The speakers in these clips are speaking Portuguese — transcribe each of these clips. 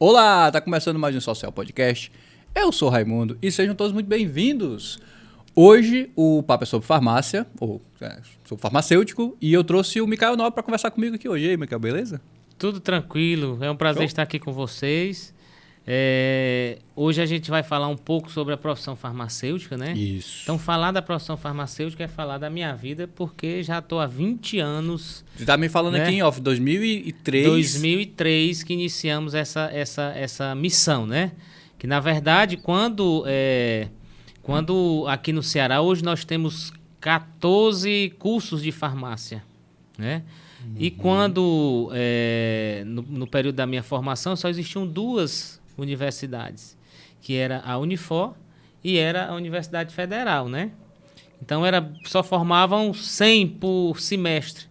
Olá, tá começando mais um Social Podcast. Eu sou o Raimundo e sejam todos muito bem-vindos. Hoje o papo é sobre farmácia, sou farmacêutico, e eu trouxe o Mikael Nobre para conversar comigo aqui hoje. E aí, Mikael, beleza? Tudo tranquilo, é um prazer estar aqui com vocês. Hoje a gente vai falar um pouco sobre a profissão farmacêutica, né? Isso. Então, falar da profissão farmacêutica é falar da minha vida, porque já estou há 20 anos... Você tá me falando aqui em off, 2003... 2003 que iniciamos essa missão, né? Que, na verdade, quando aqui no Ceará, hoje nós temos 14 cursos de farmácia, né? E quando, no período da minha formação, só existiam duas universidades, que era a Unifor e era a Universidade Federal, né? Então, só formavam 100 por semestre.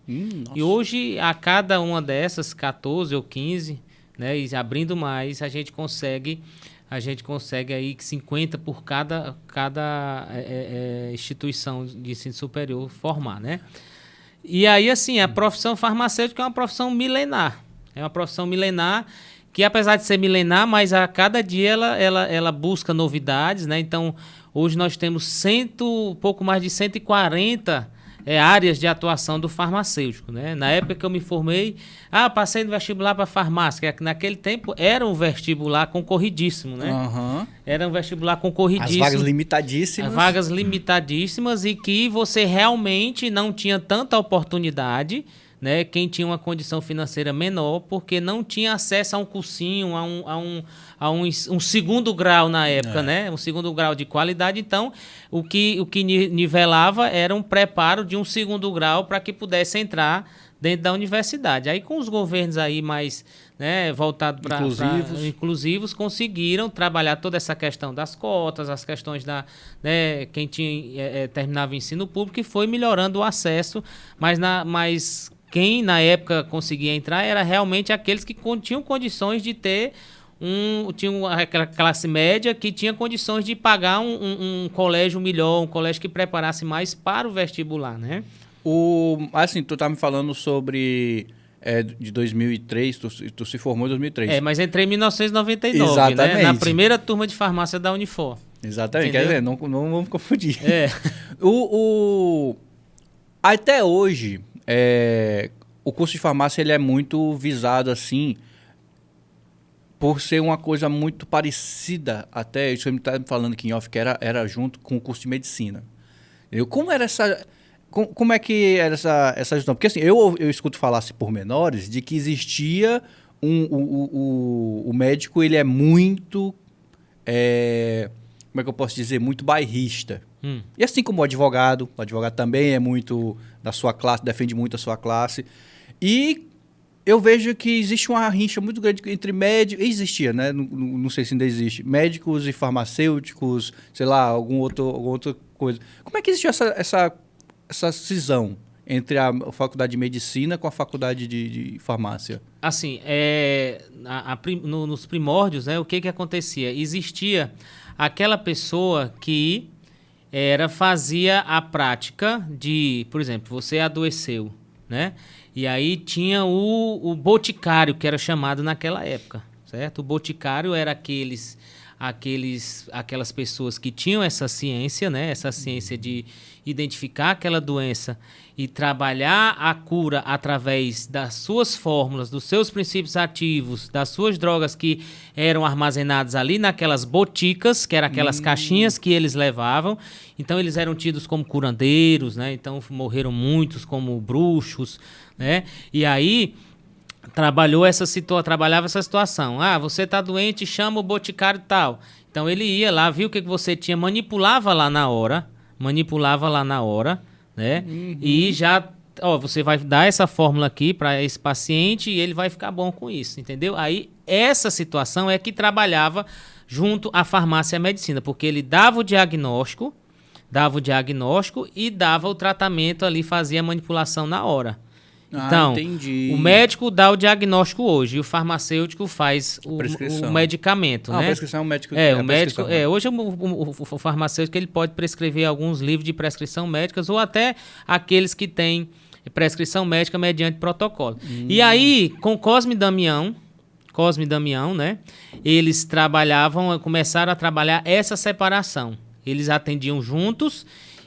E hoje, a cada uma dessas, 14 ou 15, né, e abrindo mais, a gente consegue aí 50 por cada instituição de ensino superior formar, né? E aí, assim, a profissão farmacêutica é uma profissão milenar. É uma profissão milenar que, apesar de ser milenar, mas a cada dia ela busca novidades, né? Então, hoje nós temos pouco mais de 140 áreas de atuação do farmacêutico, né? Na época que eu me formei, passei no vestibular para farmácia, que naquele tempo era um vestibular concorridíssimo, né? Uhum. Era um vestibular concorridíssimo. As vagas limitadíssimas. Vagas limitadíssimas e que você realmente não tinha tanta oportunidade, né? Quem tinha uma condição financeira menor, porque não tinha acesso a um cursinho, a um segundo grau na época, né? Um segundo grau de qualidade. Então, o que nivelava era um preparo de um segundo grau para que pudesse entrar dentro da universidade. Aí, com os governos aí mais, né, voltados para inclusivos, conseguiram trabalhar toda essa questão das cotas, as questões né, quem terminava o ensino público, e foi melhorando o acesso, mas quem na época conseguia entrar era realmente aqueles que tinham condições de ter tinha aquela classe média que tinha condições de pagar um colégio melhor, um colégio que preparasse mais para o vestibular, né? Assim, tu tá me falando sobre de 2003, tu se formou em 2003. Mas entrei em 1999, exatamente, né? Na primeira turma de farmácia da Unifor. Exatamente, entendeu? Quer dizer, não vamos confundir. Até hoje, o curso de farmácia ele é muito visado assim, por ser uma coisa muito parecida, até isso você me está falando aqui em off, que era junto com o curso de medicina. Como é que era essa gestão? Porque assim, eu escuto falar assim, por menores, de que existia o médico, ele é muito, como é que eu posso dizer, muito bairrista. E assim como o advogado também é muito da sua classe, defende muito a sua classe. E eu vejo que existe uma rincha muito grande entre médicos, existia, né? Não sei se ainda existe, médicos e farmacêuticos, sei lá, alguma outra coisa. Como é que existe essa cisão entre a faculdade de medicina com a faculdade de farmácia? Assim, nos primórdios, né, o que acontecia? Existia aquela pessoa que fazia a prática de, por exemplo, você adoeceu, né? E aí tinha o boticário, que era chamado naquela época, certo? O boticário era aquelas pessoas que tinham essa ciência, né? Essa ciência de identificar aquela doença e trabalhar a cura através das suas fórmulas, dos seus princípios ativos, das suas drogas que eram armazenadas ali naquelas boticas, que eram aquelas caixinhas que eles levavam. Então, eles eram tidos como curandeiros, né? Então, morreram muitos como bruxos, né? E aí trabalhava essa situação. Você está doente, chama o boticário tal. Então, ele ia lá, viu o que você tinha, manipulava lá na hora, né? E já, você vai dar essa fórmula aqui para esse paciente e ele vai ficar bom com isso, entendeu? Aí, essa situação é que trabalhava junto à farmácia e à medicina, porque ele dava o diagnóstico e dava o tratamento ali, fazia a manipulação na hora. Então, entendi. O médico dá o diagnóstico hoje e o farmacêutico faz o medicamento, né? A prescrição é o médico. Hoje o farmacêutico ele pode prescrever alguns livros de prescrição médicas ou até aqueles que têm prescrição médica mediante protocolo. E aí, com Cosme Damião, Cosme e Damião, né? Eles começaram a trabalhar essa separação. Eles atendiam juntos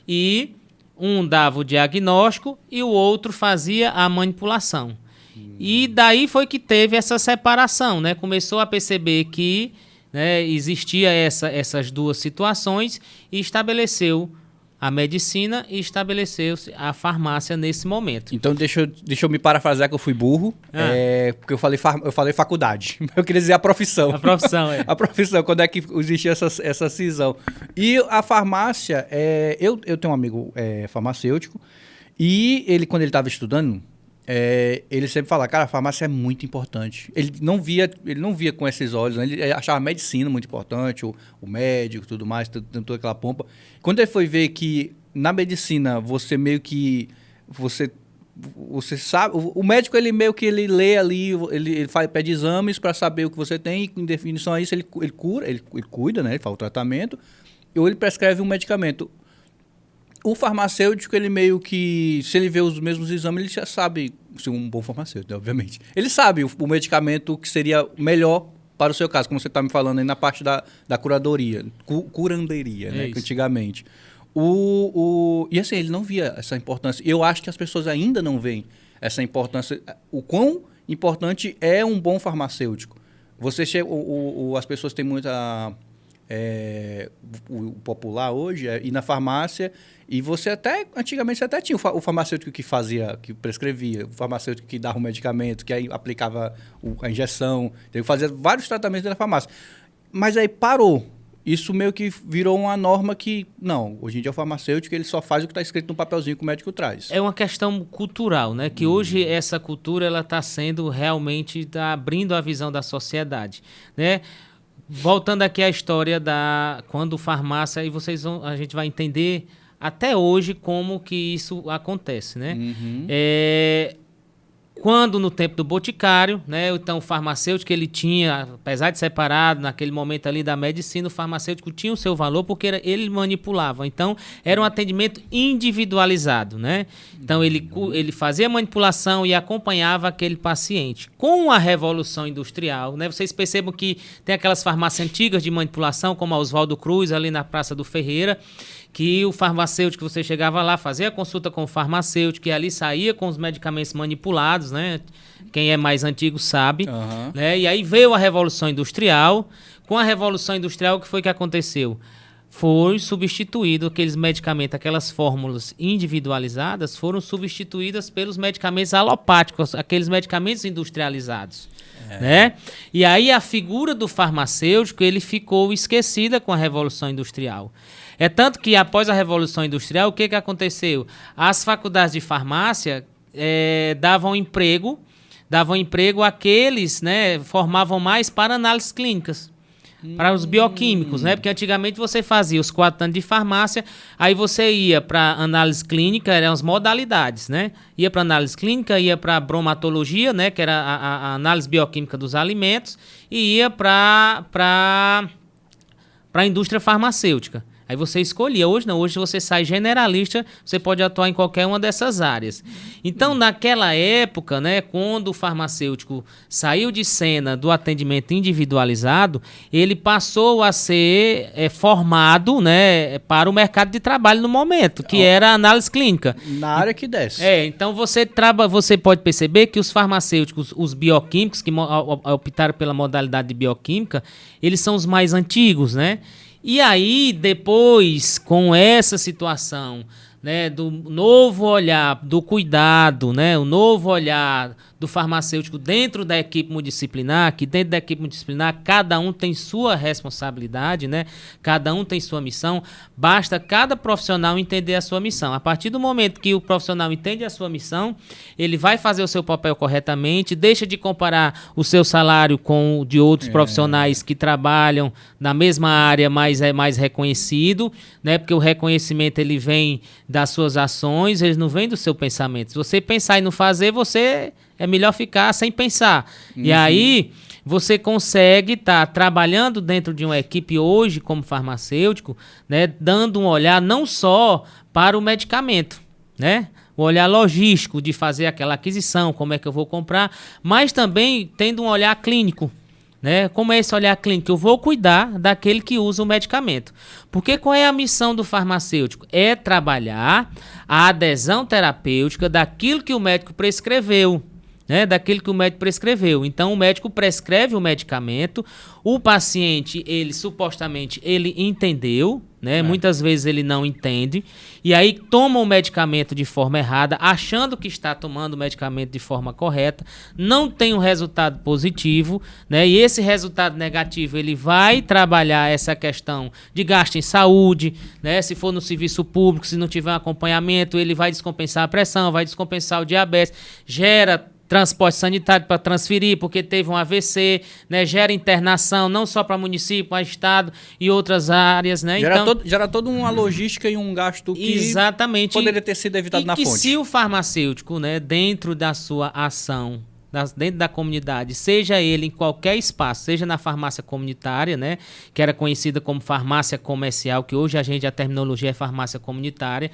e um dava o diagnóstico e o outro fazia a manipulação. E daí foi que teve essa separação, né? Começou a perceber que, né, existia essas duas situações e estabeleceu a medicina e estabeleceu-se a farmácia nesse momento. Então, deixa eu me parafrasear que eu fui burro, porque eu falei faculdade. Eu queria dizer a profissão. A profissão, é. A profissão, quando é que existia essa cisão. E a farmácia, eu tenho um amigo farmacêutico, e ele, quando ele estava estudando, ele sempre falava, cara, a farmácia é muito importante. Ele não via com esses olhos, né? Ele achava a medicina muito importante, o médico e tudo mais, toda aquela pompa. Quando ele foi ver que na medicina você meio que... Você sabe... O médico, ele meio que ele lê ali, ele pede exames para saber o que você tem, e em definição a isso ele cura, ele cuida, né? Ele faz o tratamento, ou ele prescreve um medicamento. O farmacêutico, ele meio que... Se ele vê os mesmos exames, ele já sabe... ser um bom farmacêutico, né, obviamente. Ele sabe o medicamento que seria melhor para o seu caso, como você está me falando aí na parte da curadoria, curanderia, né, antigamente. E assim, ele não via essa importância. Eu acho que as pessoas ainda não veem essa importância. O quão importante é um bom farmacêutico. As pessoas têm muita... o popular hoje é ir na farmácia e antigamente você até tinha o farmacêutico que prescrevia, o farmacêutico que dava o medicamento, que aí aplicava a injeção, que fazia vários tratamentos dentro da farmácia. Mas aí parou. Isso meio que virou uma norma que, não, hoje em dia o farmacêutico ele só faz o que está escrito no papelzinho que o médico traz. É uma questão cultural, né? Que hoje essa cultura ela está sendo realmente, abrindo a visão da sociedade, né? Voltando aqui à história quando farmácia, e a gente vai entender até hoje como que isso acontece, né? Uhum. Quando no tempo do Boticário, né? Então o farmacêutico ele tinha, apesar de separado naquele momento ali da medicina, o farmacêutico tinha o seu valor porque ele manipulava. Então era um atendimento individualizado, né? Então ele fazia manipulação e acompanhava aquele paciente. Com a Revolução Industrial, né? Vocês percebam que tem aquelas farmácias antigas de manipulação, como a Oswaldo Cruz, ali na Praça do Ferreira, que o farmacêutico, você chegava lá, fazia a consulta com o farmacêutico, e ali saía com os medicamentos manipulados, né? Quem é mais antigo sabe. Uhum. Né? E aí veio a Revolução Industrial. Com a Revolução Industrial, o que foi que aconteceu? Foi substituído aqueles medicamentos, aquelas fórmulas individualizadas, foram substituídas pelos medicamentos alopáticos, aqueles medicamentos industrializados. Né? E aí a figura do farmacêutico ele ficou esquecida com a Revolução Industrial. É tanto que após a Revolução Industrial, o que aconteceu? As faculdades de farmácia davam emprego àqueles, né, formavam mais para análises clínicas, para os bioquímicos, né? Porque antigamente você fazia os 4 anos de farmácia, aí você ia para análise clínica, eram as modalidades, né? Ia para análise clínica, ia para bromatologia, né, que era a análise bioquímica dos alimentos, e ia para a indústria farmacêutica. Aí você escolhia. Hoje não, hoje você sai generalista, você pode atuar em qualquer uma dessas áreas. Então, naquela época, né, quando o farmacêutico saiu de cena do atendimento individualizado, ele passou a ser formado, né, para o mercado de trabalho no momento, que era a análise clínica. Na área que desce. Então você pode perceber que os farmacêuticos, os bioquímicos, que optaram pela modalidade de bioquímica, eles são os mais antigos, né? E aí, depois, com essa situação, né, do novo olhar, do cuidado, né, o novo olhar do farmacêutico dentro da equipe multidisciplinar, que dentro da equipe multidisciplinar cada um tem sua responsabilidade, né, cada um tem sua missão, basta cada profissional entender a sua missão. A partir do momento que o profissional entende a sua missão, ele vai fazer o seu papel corretamente, deixa de comparar o seu salário com o de outros profissionais que trabalham na mesma área, mas é mais reconhecido, né, porque o reconhecimento ele vem das suas ações, ele não vem do seu pensamento. Se você pensar e não fazer, é melhor ficar sem pensar. E aí você consegue estar trabalhando dentro de uma equipe hoje como farmacêutico, né, dando um olhar não só para o medicamento, né? o olhar logístico de fazer aquela aquisição, como é que eu vou comprar, mas também tendo um olhar clínico. Né? Como é esse olhar clínico? Eu vou cuidar daquele que usa o medicamento. Porque qual é a missão do farmacêutico? É trabalhar a adesão terapêutica daquilo que o médico prescreveu. Né? Daquilo que o médico prescreveu. Então, o médico prescreve o medicamento, o paciente, ele supostamente, ele entendeu, né? Muitas vezes ele não entende, e aí toma o medicamento de forma errada, achando que está tomando o medicamento de forma correta, não tem um resultado positivo, né? E esse resultado negativo, ele vai trabalhar essa questão de gasto em saúde, né? Se for no serviço público, se não tiver um acompanhamento, ele vai descompensar a pressão, vai descompensar o diabetes, gera transporte sanitário para transferir, porque teve um AVC, né? Gera internação, não só para município, mas estado e outras áreas, né? Gera toda uma logística e um gasto que exatamente, poderia ter sido evitado na fonte. E se o farmacêutico, né, dentro da sua ação, dentro da comunidade, seja ele em qualquer espaço, seja na farmácia comunitária, né, que era conhecida como farmácia comercial, que hoje a terminologia é farmácia comunitária.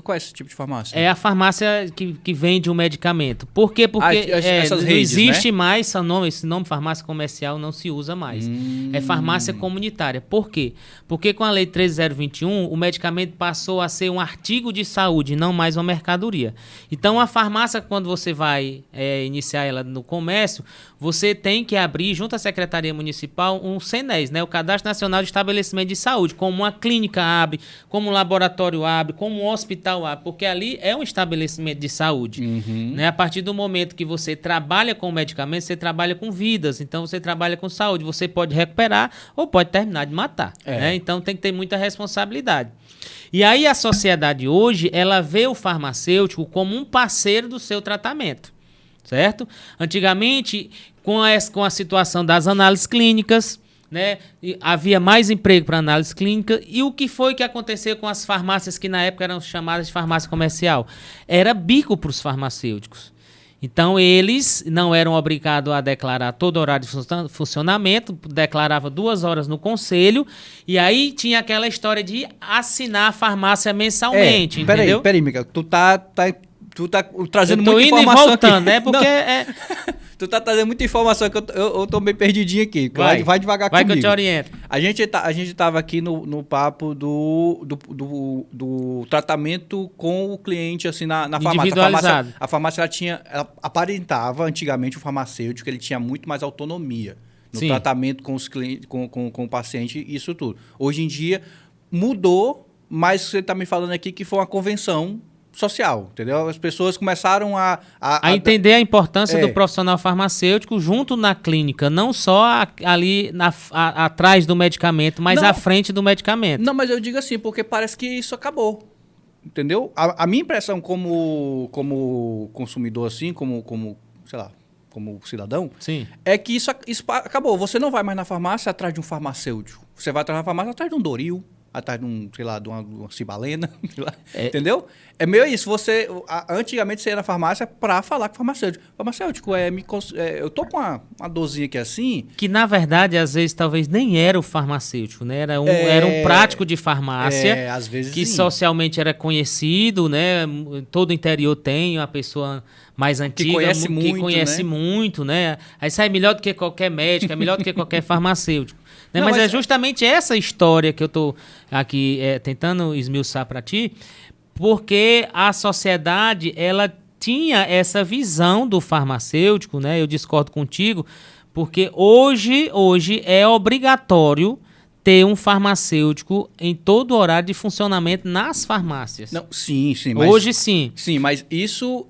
Qual é esse tipo de farmácia? É a farmácia que vende um medicamento. Por quê? Porque essas não redes, existe, né? mais esse nome farmácia comercial não se usa mais. É farmácia comunitária. Por quê? Porque com a Lei 13.021, o medicamento passou a ser um artigo de saúde, não mais uma mercadoria. Então, a farmácia, quando você vai iniciar ela no comércio, você tem que abrir, junto à Secretaria Municipal, um CNES, né? O Cadastro Nacional de Estabelecimento de Saúde, como uma clínica abre, como um laboratório abre, como um hospital abre, porque ali é um estabelecimento de saúde. Né? A partir do momento que você trabalha com medicamentos, você trabalha com vidas, então você trabalha com saúde, você pode recuperar ou pode terminar de matar. Né? Então tem que ter muita responsabilidade. E aí a sociedade hoje, ela vê o farmacêutico como um parceiro do seu tratamento. Certo? Antigamente, com a situação das análises clínicas, né, havia mais emprego para análise clínica. E o que foi que aconteceu com as farmácias que na época eram chamadas de farmácia comercial? Era bico para os farmacêuticos. Então, eles não eram obrigados a declarar todo horário de funcionamento, declarava 2 horas no conselho, e aí tinha aquela história de assinar a farmácia mensalmente, entendeu? Peraí, Mica, tu tá trazendo muita informação aqui. Eu tô indo e voltando, né? Porque Tu tá trazendo muita informação que eu tô meio perdidinho aqui. Vai devagar comigo. Vai que eu te oriento. A gente tava aqui no papo do tratamento com o cliente, assim, na farmácia. Individualizado. A farmácia, ela aparentava, antigamente, o farmacêutico, ele tinha muito mais autonomia no tratamento com os clientes, com o paciente, isso tudo. Hoje em dia, mudou, mas você tá me falando aqui que foi uma convenção social, entendeu? As pessoas começaram a entender a importância do profissional farmacêutico junto na clínica, não só ali atrás do medicamento, mas à frente do medicamento. Não, mas eu digo assim, porque parece que isso acabou, entendeu? A minha impressão como consumidor, assim, sei lá, como cidadão, é que isso acabou. Você não vai mais na farmácia atrás de um farmacêutico. Você vai atrás da farmácia atrás de um Doril, atrás de uma cibalena, entendeu? É meio isso. Antigamente você ia na farmácia para falar com o farmacêutico. Farmacêutico, eu tô com uma dorzinha aqui assim. Que na verdade, às vezes, talvez nem era o farmacêutico, né? Era um prático de farmácia, às vezes, que socialmente era conhecido, né? Todo o interior tem uma pessoa mais antiga, que conhece muito, né? Aí sai melhor do que qualquer médico, é melhor do que qualquer farmacêutico. Né? Mas é justamente essa história que eu estou aqui tentando esmiuçar para ti, porque a sociedade ela tinha essa visão do farmacêutico, né? Eu discordo contigo, porque hoje é obrigatório ter um farmacêutico em todo o horário de funcionamento nas farmácias. Não, sim. Hoje sim. Sim, mas isso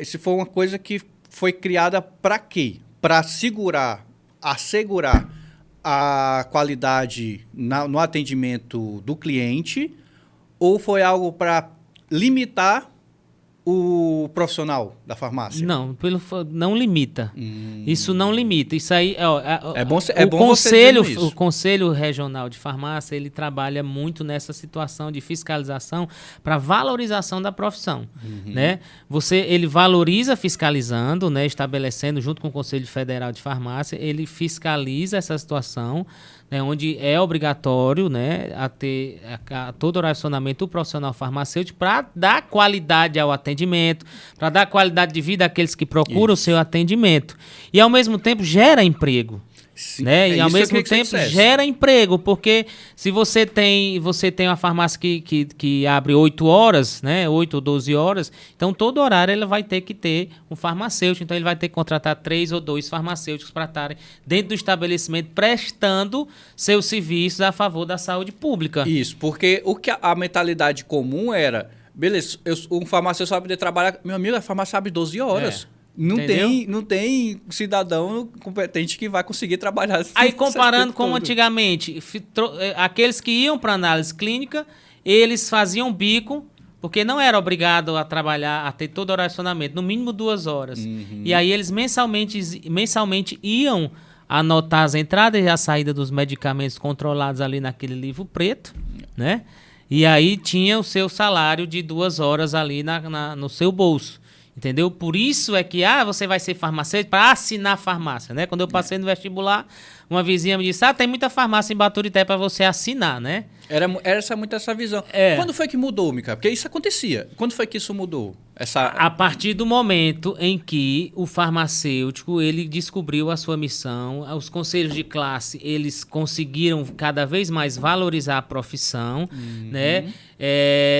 se foi uma coisa que foi criada para quê? Para assegurar a qualidade no atendimento do cliente, ou foi algo para limitar o profissional da farmácia? Não, não limita. Isso não limita. Isso aí, o Conselho Regional de Farmácia, ele trabalha muito nessa situação de fiscalização para valorização da profissão, né? Ele valoriza fiscalizando, né, estabelecendo junto com o Conselho Federal de Farmácia, ele fiscaliza essa situação né, onde é obrigatório, né, a ter todo o racionamento do profissional farmacêutico para dar qualidade ao atendimento, para dar qualidade de vida àqueles que procuram o seu atendimento. E, ao mesmo tempo, gera emprego. Sim, Né? E ao mesmo tempo gera emprego, porque se você tem uma farmácia que abre 8 horas, né? 8 ou 12 horas, então todo horário ele vai ter que ter um farmacêutico, então ele vai ter que contratar 3 ou 2 farmacêuticos para estarem dentro do estabelecimento prestando seus serviços a favor da saúde pública. Isso, porque o que a mentalidade comum era, beleza, um farmacêutico só vai poder trabalhar, meu amigo, a farmácia abre 12 horas. Não tem cidadão competente que vai conseguir trabalhar. Aí, comparando com antigamente, aqueles que iam para análise clínica, eles faziam bico, porque não era obrigado a trabalhar, a ter todo o racionamento, no mínimo 2 horas. Uhum. E aí eles mensalmente iam anotar as entradas e a saída dos medicamentos controlados ali naquele livro preto, né? E aí tinha o seu salário de 2 horas ali no seu bolso. Entendeu? Por isso é que você vai ser farmacêutico para assinar farmácia, né? Quando eu passei no vestibular, uma vizinha me disse, tem muita farmácia em Baturité para você assinar, né? Era muito essa visão. Quando foi que mudou, Mica? Porque isso acontecia. Quando foi que isso mudou? A partir do momento em que o farmacêutico ele descobriu a sua missão, os conselhos de classe eles conseguiram cada vez mais valorizar a profissão, né?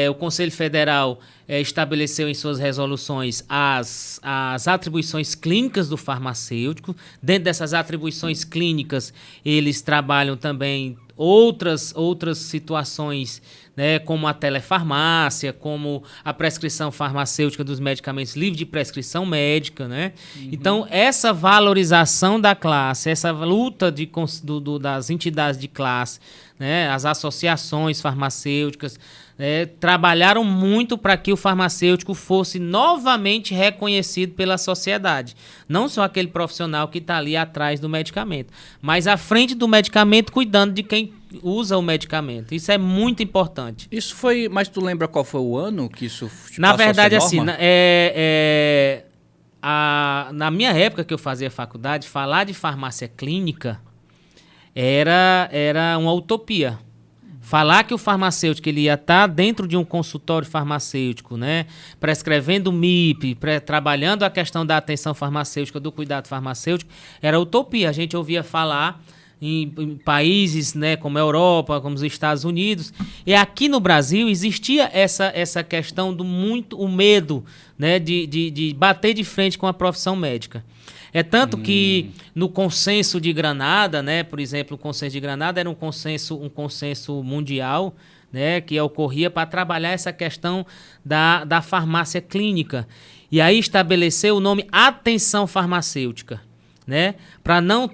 O Conselho Federal estabeleceu em suas resoluções as atribuições clínicas do farmacêutico. Dentro dessas atribuições clínicas, eles trabalham também outras situações, né, como a telefarmácia, como a prescrição farmacêutica dos medicamentos livres de prescrição médica, né? Então, essa valorização da classe, essa luta das entidades de classe, né, as associações farmacêuticas, trabalharam muito para que o farmacêutico fosse novamente reconhecido pela sociedade. Não só aquele profissional que está ali atrás do medicamento, mas à frente do medicamento, cuidando de quem usa o medicamento. Isso é muito importante. Isso foi... Mas tu lembra qual foi o ano que isso Na verdade, assim, na minha época que eu fazia faculdade, falar de farmácia clínica era uma utopia. Falar que o farmacêutico ele ia estar dentro de um consultório farmacêutico, né, prescrevendo MIP, trabalhando a questão da atenção farmacêutica, do cuidado farmacêutico, era utopia. A gente ouvia falar em países, né, como a Europa, como os Estados Unidos. E aqui no Brasil existia essa questão o medo, né, de bater de frente com a profissão médica. É tanto que no Consenso de Granada, né, por exemplo, o Consenso de Granada era um consenso mundial, né, que ocorria para trabalhar essa questão da farmácia clínica. E aí estabeleceu o nome atenção farmacêutica, né, para não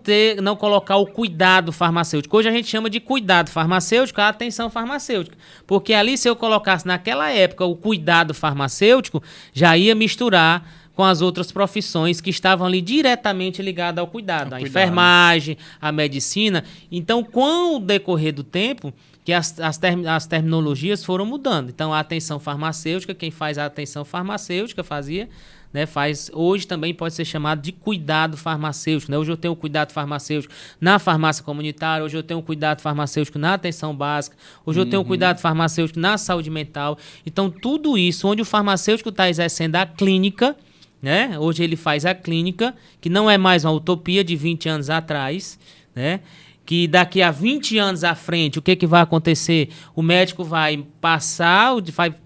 colocar o cuidado farmacêutico. Hoje a gente chama de cuidado farmacêutico a atenção farmacêutica, porque ali se eu colocasse naquela época o cuidado farmacêutico, já ia misturar com as outras profissões que estavam ali diretamente ligadas ao cuidado, a enfermagem, a medicina. Então, com o decorrer do tempo, que as terminologias foram mudando. Então, a atenção farmacêutica, quem faz a atenção farmacêutica fazia, né, hoje também pode ser chamado de cuidado farmacêutico, né? Hoje eu tenho cuidado farmacêutico na farmácia comunitária, hoje eu tenho cuidado farmacêutico na atenção básica, hoje eu tenho cuidado farmacêutico na saúde mental. Então, tudo isso, onde o farmacêutico está exercendo a clínica, né? Hoje ele faz a clínica, que não é mais uma utopia de 20 anos atrás, né? Que daqui a 20 anos à frente, o que vai acontecer? O médico vai passar,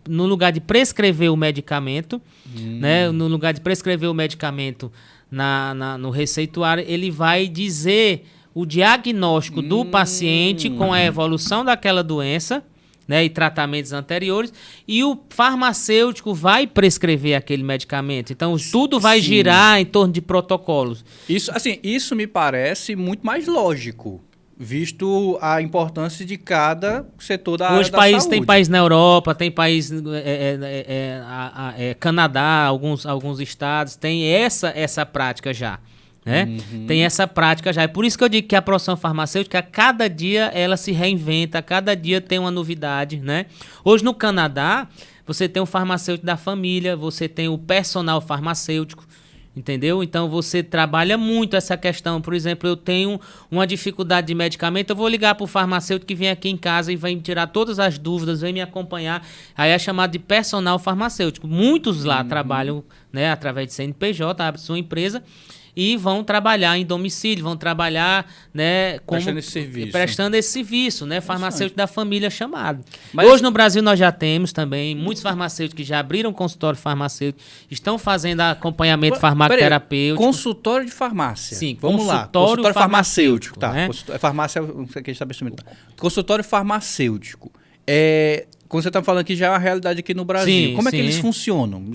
no lugar de prescrever o medicamento, né? No lugar de prescrever o medicamento no receituário, ele vai dizer o diagnóstico do paciente com a evolução daquela doença, né, e tratamentos anteriores, e o farmacêutico vai prescrever aquele medicamento. Então, tudo vai girar em torno de protocolos. Isso me parece muito mais lógico, visto a importância de cada setor da área da saúde. Tem país na Europa, tem país Canadá, alguns estados, tem essa prática já. Né? Tem essa prática já. É por isso que eu digo que a profissão farmacêutica, a cada dia ela se reinventa, a cada dia tem uma novidade, né? Hoje no Canadá, você tem o farmacêutico da família, você tem o personal farmacêutico, Entendeu? Então você trabalha muito essa questão. Por exemplo, eu tenho uma dificuldade de medicamento, eu vou ligar para o farmacêutico que vem aqui em casa e vai me tirar todas as dúvidas, vem me acompanhar. Aí é chamado de personal farmacêutico. Muitos lá trabalham, né, através de CNPJ, abre sua empresa e vão trabalhar em domicílio, vão trabalhar, né, como prestando esse serviço, né, farmacêutico da família chamado. Mas hoje no Brasil nós já temos também muitos farmacêuticos que já abriram consultório farmacêutico, estão fazendo acompanhamento farmacoterapêutico. Consultório de farmácia. Sim, vamos lá. Consultório farmacêutico, tá? Né? Farmácia, não sei o que estabelecimento. Consultório farmacêutico. Quando você está falando que já é uma realidade aqui no Brasil, sim, como é que eles funcionam?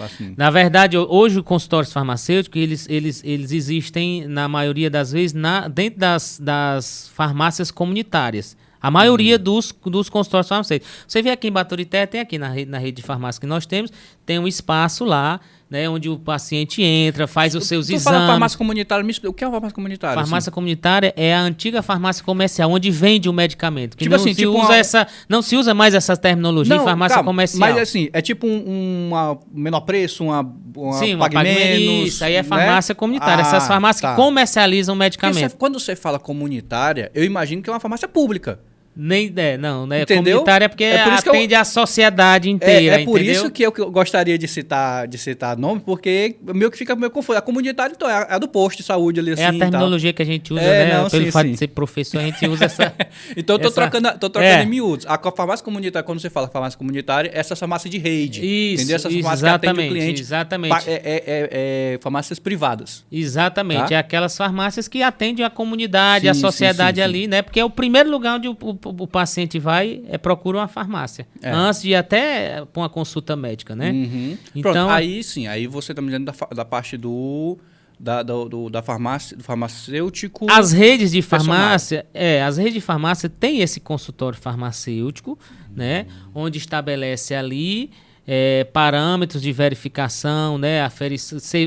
Assim? Na verdade, hoje os consultórios farmacêuticos, eles existem, na maioria das vezes, dentro das farmácias comunitárias. A maioria dos consultórios farmacêuticos. Você vê aqui em Baturité, tem aqui na rede de farmácia que nós temos, tem um espaço lá, né, onde o paciente entra, faz os seus exames. Fala farmácia comunitária, me explica, o que é uma farmácia comunitária? Farmácia comunitária é a antiga farmácia comercial, onde vende o medicamento. Que tipo não, não se usa mais essa terminologia em farmácia comercial. Mas assim, é tipo um menor preço, sim, pague menos. Isso, aí é farmácia comunitária. Essas farmácias que comercializam medicamento. Quando você fala comunitária, eu imagino que é uma farmácia pública. Nem não, né? Entendeu? Comunitária porque atende a sociedade inteira. É por entendeu? isso que eu gostaria de citar nome, porque meio que fica meio confuso. A comunitária, então, é a do posto de saúde ali, assim. É a terminologia que a gente usa, né? Não, pelo sim, fato sim. de ser professor, a gente usa essa. Então, eu tô trocando em miúdos. A farmácia comunitária, quando você fala farmácia comunitária, é essa farmácia de rede. Isso, entendeu? Essa farmácia que atende o cliente. Exatamente. Farmácias privadas. Exatamente. Tá? É aquelas farmácias que atendem a comunidade, a sociedade ali, né? Porque é o primeiro lugar onde o paciente procura uma farmácia. Antes de ir até para uma consulta médica, né? Uhum. Então, pronto, aí você está me dizendo da parte do farmacêutico. As redes de farmácia, têm esse consultório farmacêutico, né? Onde estabelece ali parâmetros de verificação, né?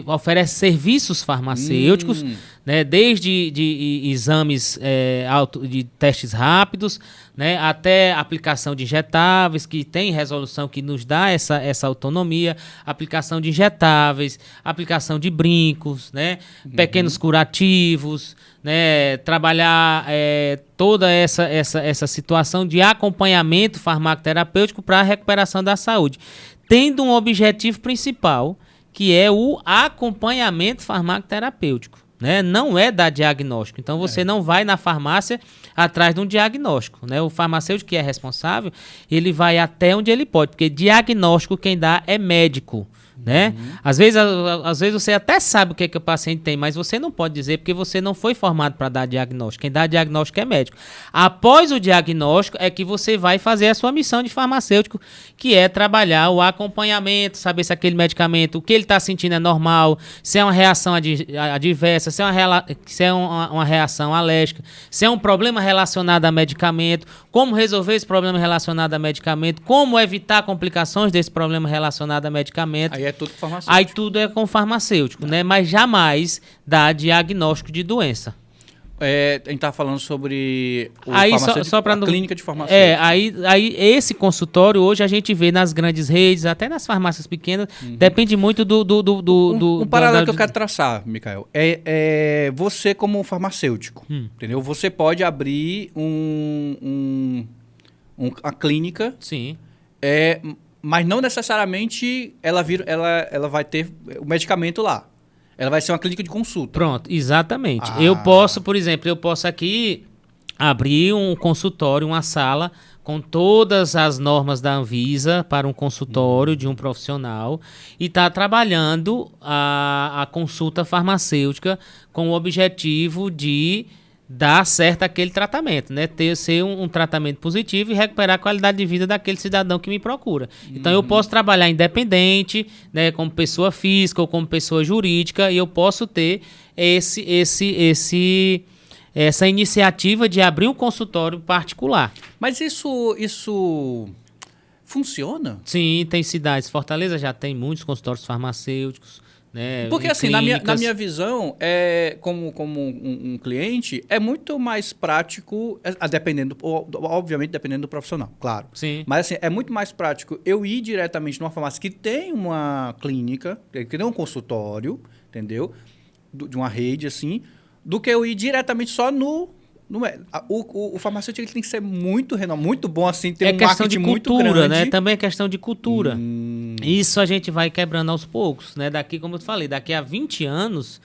Oferece serviços farmacêuticos, né? Desde exames de testes rápidos, né? Até aplicação de injetáveis, que tem resolução que nos dá essa autonomia, aplicação de injetáveis, aplicação de brincos, né? Pequenos curativos, né? Trabalhar toda essa situação de acompanhamento farmacoterapêutico para a recuperação da saúde, tendo um objetivo principal, que é o acompanhamento farmacoterapêutico. Né? Não é dar diagnóstico. Então, você não vai na farmácia atrás de um diagnóstico. Né? O farmacêutico que é responsável, ele vai até onde ele pode, porque diagnóstico quem dá é médico. Né? Às vezes você até sabe o que o paciente tem, mas você não pode dizer porque você não foi formado para dar diagnóstico. Quem dá diagnóstico é médico. Após o diagnóstico é que você vai fazer a sua missão de farmacêutico, que é trabalhar o acompanhamento, saber se aquele medicamento, o que ele está sentindo é normal, se é uma reação adversa, se é uma reação alérgica, se é um problema relacionado a medicamento, como resolver esse problema relacionado a medicamento, como evitar complicações desse problema relacionado a medicamento. Aí é tudo com farmacêutico. Aí tudo é com farmacêutico, né? Mas jamais dá diagnóstico de doença. A gente tá falando sobre a clínica de farmacêutico. Aí esse consultório hoje a gente vê nas grandes redes, até nas farmácias pequenas, depende muito do paralelo que eu quero traçar, Micael, você como farmacêutico, entendeu? Você pode abrir uma clínica. Sim. Mas não necessariamente ela vai ter o medicamento lá. Ela vai ser uma clínica de consulta. Pronto, exatamente. Eu posso, por exemplo, aqui abrir um consultório, uma sala com todas as normas da Anvisa para um consultório de um profissional e estar trabalhando a consulta farmacêutica com o objetivo de dar certo aquele tratamento, né? Ser um tratamento positivo e recuperar a qualidade de vida daquele cidadão que me procura. Então, eu posso trabalhar independente, né? Como pessoa física ou como pessoa jurídica, e eu posso ter essa iniciativa de abrir um consultório particular. Mas isso funciona? Sim, tem cidades. Fortaleza já tem muitos consultórios farmacêuticos. Né, porque assim, na minha visão, como um cliente, é muito mais prático, obviamente dependendo do profissional, claro. Sim. Mas assim, é muito mais prático eu ir diretamente numa farmácia que tem uma clínica, que tem um consultório, entendeu? De uma rede, assim, do que eu ir diretamente só o farmacêutico ele tem que ser muito bom, assim, ter um marketing muito grande. É questão de cultura, né? Também é questão de cultura. Isso a gente vai quebrando aos poucos, né? Daqui, como eu te falei, daqui a 20 anos,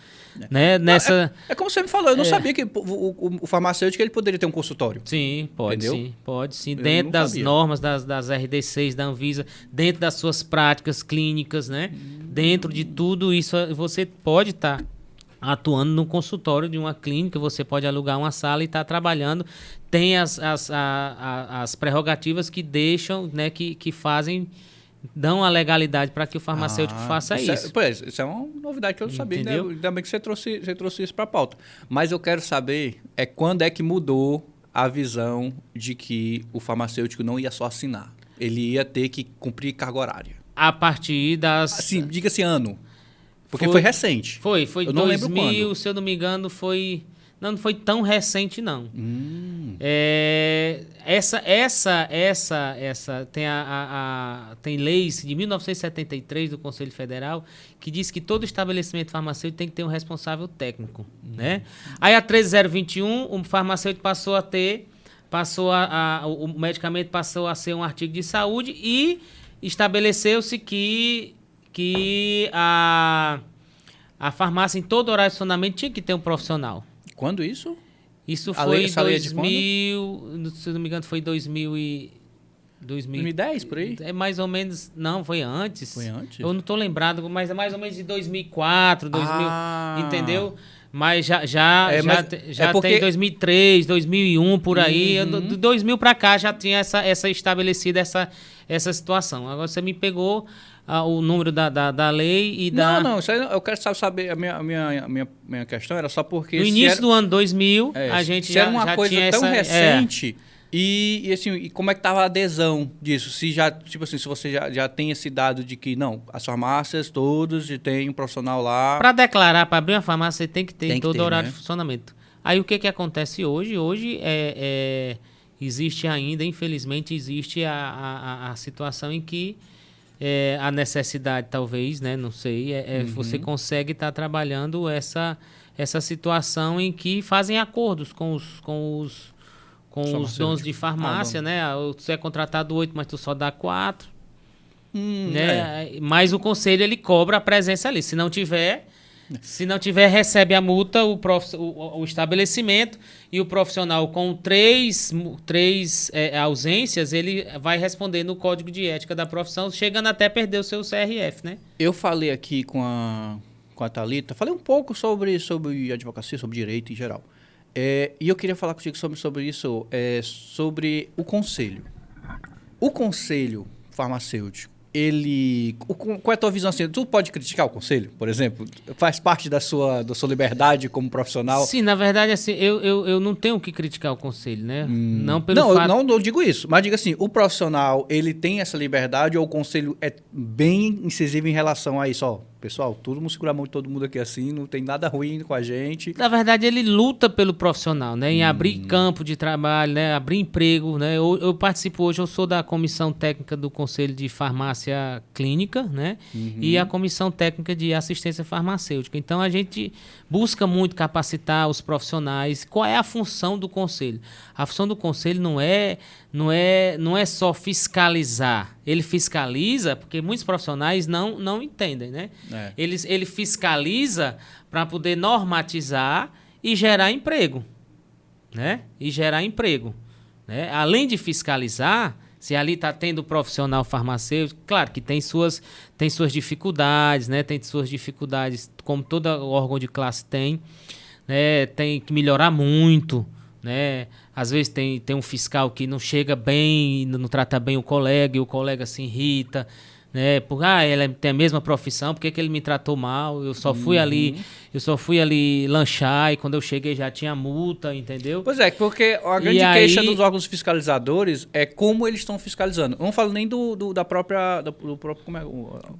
né? Nessa... É como você me falou, eu não sabia que o farmacêutico ele poderia ter um consultório. Sim, pode entendeu? sim, pode sim. Eu Dentro não das sabia. normas das RD6, da Anvisa, dentro das suas práticas clínicas, né? Dentro de tudo isso, você pode estar atuando no consultório de uma clínica, você pode alugar uma sala e estar trabalhando. Tem as prerrogativas que deixam, né, que fazem, dão a legalidade para que o farmacêutico faça isso. Isso é uma novidade que eu não sabia. Entendeu? Ainda bem que você trouxe isso para a pauta. Mas eu quero saber quando é que mudou a visão de que o farmacêutico não ia só assinar. Ele ia ter que cumprir carga horária. A partir das... Assim, diga-se ano. Porque foi recente. Foi Eu não lembro 2000, quando. se eu não me engano, foi... Não foi tão recente, não. Tem tem leis de 1973 do Conselho Federal que diz que todo estabelecimento farmacêutico tem que ter um responsável técnico, né? Aí a 13021, o farmacêutico passou a ter, o medicamento passou a ser um artigo de saúde e estabeleceu-se que a farmácia em todo horário de funcionamento tinha que ter um profissional. Quando isso? Isso foi em 2000, se não me engano, foi 2010, por aí? É mais ou menos... Não, foi antes. Foi antes? Eu não estou lembrado, mas é mais ou menos de 2004, 2000, entendeu? Mas já tem 2003, 2001, por aí. De 2000 para cá já tinha essa estabelecida essa situação. Agora você me pegou o número da lei e da... Não, isso aí eu quero saber. A minha questão era só porque... No início do ano 2000, a gente já era uma coisa tinha tão recente... E assim, e como é que estava a adesão disso? Se já, tipo assim, se você já tem esse dado de que, não, as farmácias todas têm um profissional lá... Para declarar, para abrir uma farmácia, você tem que ter em todo horário, né, de funcionamento. Aí o que acontece hoje? Hoje existe ainda, infelizmente, existe a situação em que a necessidade, talvez, né, não sei, você consegue estar trabalhando essa situação em que fazem acordos com os donos de farmácia, né? Você é contratado 8, mas tu só dá 4. Né? Mas o conselho, ele cobra a presença ali. Se não tiver, recebe a multa o estabelecimento, e o profissional com três ausências, ele vai responder no código de ética da profissão, chegando até perder o seu CRF, né? Eu falei aqui com a Thalita, falei um pouco sobre advocacia, sobre direito em geral. E eu queria falar contigo sobre isso, sobre o conselho. O conselho farmacêutico, qual é a tua visão assim? Tu pode criticar o conselho, por exemplo? Faz parte da sua liberdade como profissional? Sim, na verdade, assim, eu não tenho que criticar o conselho, né? Não não digo isso, mas digo assim, o profissional, ele tem essa liberdade ou o conselho é bem incisivo em relação a isso? Ó, pessoal, todo mundo segura a mão de todo mundo aqui assim, não tem nada ruim com a gente. Na verdade, ele luta pelo profissional, né? Em abrir campo de trabalho, né? Abrir emprego, né? Eu participo hoje, eu sou da comissão técnica do Conselho de Farmácia Clínica, né? E a comissão técnica de assistência farmacêutica. Então, a gente busca muito capacitar os profissionais. Qual é a função do conselho? A função do conselho não é só fiscalizar. Ele fiscaliza, porque muitos profissionais não entendem, né? Ele fiscaliza para poder normatizar e gerar emprego, né? Né? Além de fiscalizar, se ali está tendo profissional farmacêutico, claro que tem suas dificuldades, né? Tem suas dificuldades, como todo órgão de classe tem, né? Tem que melhorar muito, né? Às vezes tem um fiscal que não chega bem, não trata bem o colega, e o colega se irrita, né? Ele tem a mesma profissão, por que ele me tratou mal? Eu só fui ali lanchar, e quando eu cheguei já tinha multa, entendeu? Pois é, porque a grande queixa dos órgãos fiscalizadores é como eles estão fiscalizando. Eu não falo nem do próprio como é?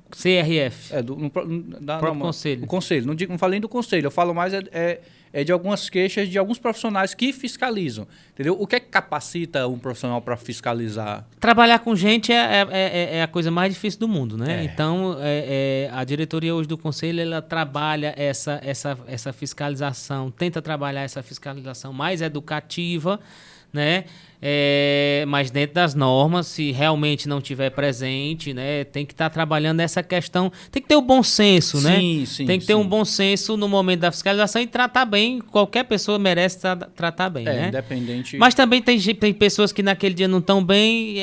CRF. Do próprio conselho. O conselho, não falo nem do conselho, eu falo mais de algumas queixas de alguns profissionais que fiscalizam, entendeu? capacita um profissional para fiscalizar? Trabalhar com gente é a coisa mais difícil do mundo, né? Então, a diretoria hoje do Conselho, ela trabalha essa fiscalização, tenta trabalhar essa fiscalização mais educativa, né? Mas dentro das normas, se realmente não tiver presente, né, tem que estar trabalhando essa questão, tem que ter o bom senso, né? Tem que ter um bom senso no momento da fiscalização e tratar bem, qualquer pessoa merece tratar bem, né? Independente. Mas também tem pessoas que naquele dia não estão bem,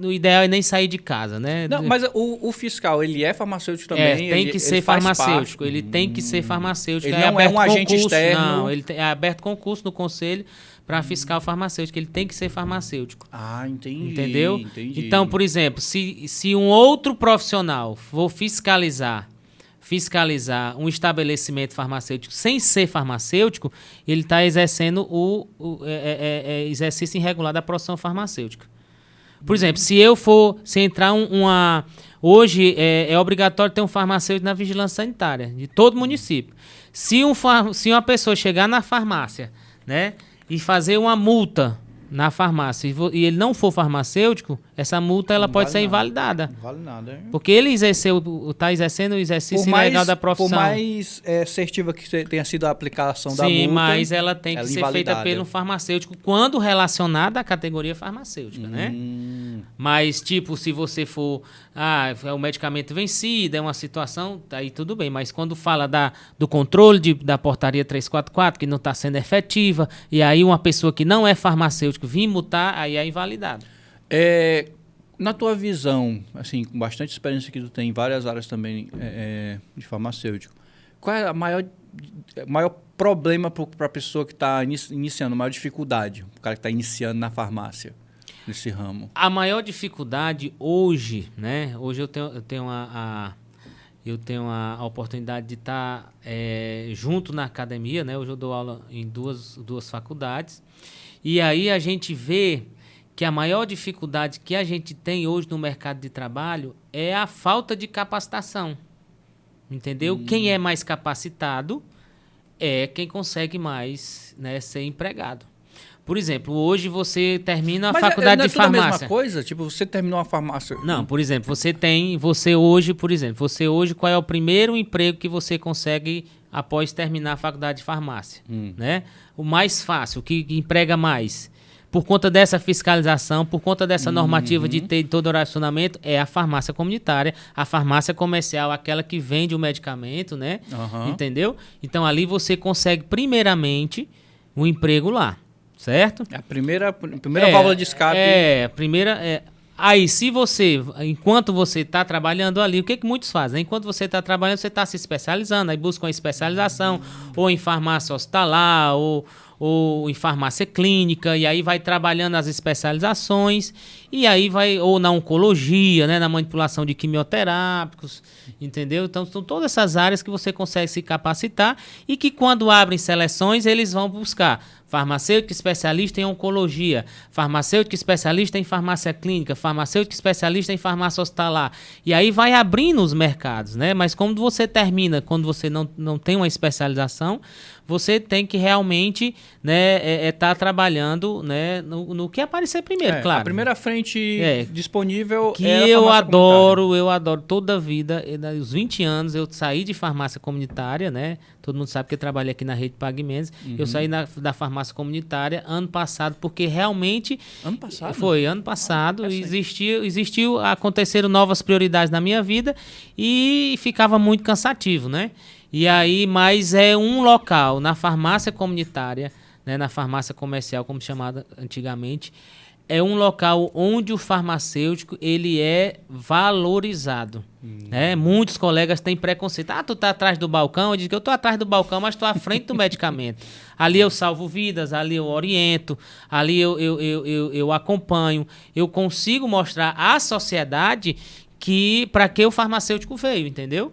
o ideal é nem sair de casa, né? Não, mas o fiscal, ele é farmacêutico também? Tem que ser farmacêutico, ele tem que ser farmacêutico. Ele não é um agente externo? Não, é aberto concurso no Conselho para fiscal farmacêutico, ele tem que ser farmacêutico. Ah, entendi. Entendeu? Entendi. Então, por exemplo, se um outro profissional for fiscalizar um estabelecimento farmacêutico sem ser farmacêutico, ele está exercendo o exercício irregular da profissão farmacêutica. Por exemplo, se entrar hoje é obrigatório ter um farmacêutico na vigilância sanitária de todo município. Se uma pessoa chegar na farmácia, né, e fazer uma multa na farmácia e ele não for farmacêutico, essa multa ela pode ser invalidada. Não vale nada. Hein? Porque ele está exercendo o exercício ilegal da profissão. Por mais assertiva que tenha sido a aplicação da multa... Sim, mas ela tem que ser feita pelo farmacêutico quando relacionada à categoria farmacêutica, né? Mas, tipo, se você for... é um medicamento vencido, é uma situação... Aí tudo bem, mas quando fala do controle da portaria 344, que não está sendo efetiva, e aí uma pessoa que não é farmacêutico vir multar, aí é invalidado. Na tua visão, assim, com bastante experiência que tu tem em várias áreas também de farmacêutico, qual é a maior problema para a pessoa que está iniciando, a maior dificuldade, o cara que está iniciando na farmácia, nesse ramo? A maior dificuldade hoje, né? Hoje eu tenho a oportunidade de estar junto na academia, né? Hoje eu dou aula em duas faculdades, e aí a gente vê que a maior dificuldade que a gente tem hoje no mercado de trabalho é a falta de capacitação. Entendeu? Quem é mais capacitado é quem consegue mais, né, ser empregado. Por exemplo, hoje você termina a faculdade de farmácia. Mas é a mesma coisa? Tipo, você terminou a farmácia... Não, por exemplo, você hoje, qual é o primeiro emprego que você consegue após terminar a faculdade de farmácia? Né? O mais fácil, o que emprega mais? Por conta dessa fiscalização, por conta dessa normativa de ter todo o racionamento, é a farmácia comunitária, a farmácia comercial, aquela que vende o medicamento, né? Entendeu? Então, ali você consegue, primeiramente, um emprego lá, certo? É a primeira válvula de escape. Aí, enquanto você está trabalhando ali, o que muitos fazem? Enquanto você está trabalhando, você está se especializando, aí busca uma especialização, ou em farmácia hospitalar, ou em farmácia clínica, e aí vai trabalhando as especializações, e aí vai, ou na oncologia, né, na manipulação de quimioterápicos, entendeu? Então, são todas essas áreas que você consegue se capacitar e que quando abrem seleções, eles vão buscar farmacêutico especialista em oncologia, farmacêutico especialista em farmácia clínica, farmacêutico especialista em farmácia hospitalar. E aí vai abrindo os mercados, né? Mas quando você não tem uma especialização, você tem que realmente, né, tá trabalhando, né, no que aparecer primeiro, claro. A primeira frente disponível que é a farmácia comunitária. Eu adoro toda a vida, nos 20 anos eu saí de farmácia comunitária, né? Todo mundo sabe que eu trabalhei aqui na rede Pague Menos. Eu saí da farmácia comunitária ano passado, porque realmente... Ano passado? Foi, ano passado. Aconteceram novas prioridades na minha vida e ficava muito cansativo, né? E aí, mas é um local, na farmácia comunitária, né, na farmácia comercial, como chamada antigamente, é um local onde o farmacêutico ele é valorizado. Né? Muitos colegas têm preconceito. Tu tá atrás do balcão? Eu digo que eu tô atrás do balcão, mas estou à frente do medicamento. Ali eu salvo vidas, ali eu oriento, ali eu acompanho. Eu consigo mostrar à sociedade para que o farmacêutico veio, entendeu?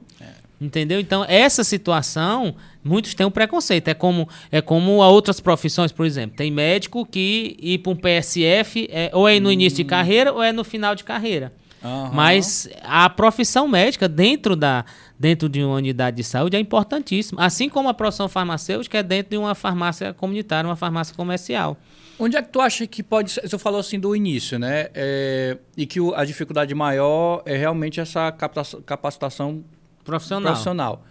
Entendeu? Então, essa situação, muitos têm um preconceito. É como a outras profissões, por exemplo. Tem médico que ir para um PSF ou é no início de carreira ou é no final de carreira. Mas a profissão médica dentro de uma unidade de saúde é importantíssima. Assim como a profissão farmacêutica é dentro de uma farmácia comunitária, uma farmácia comercial. Onde é que tu acha que pode ser? Você falou assim do início, né? E que a dificuldade maior é realmente essa capacitação profissional.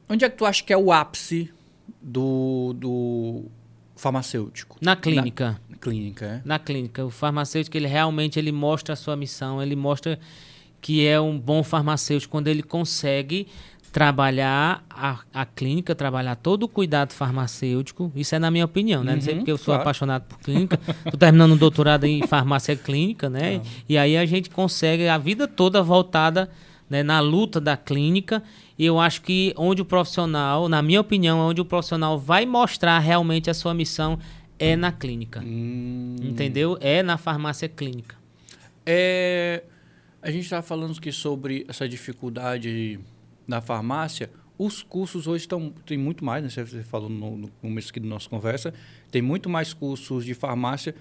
Onde é que tu acha que é o ápice do farmacêutico? Na clínica. Na clínica, é? Na clínica. O farmacêutico, ele realmente mostra a sua missão, ele mostra que é um bom farmacêutico quando ele consegue trabalhar a clínica, trabalhar todo o cuidado farmacêutico. Isso é na minha opinião, né? Não sei porque eu sou apaixonado por clínica. Estou terminando um doutorado em farmácia clínica, né? E aí a gente consegue a vida toda voltada, né, na luta da clínica. E eu acho que onde o profissional, na minha opinião, onde o profissional vai mostrar realmente a sua missão é na clínica. Entendeu? É na farmácia clínica. A gente estava falando aqui sobre essa dificuldade na farmácia. Os cursos hoje tem muito mais, né? Você falou no começo aqui da nossa conversa, tem muito mais cursos de farmácia.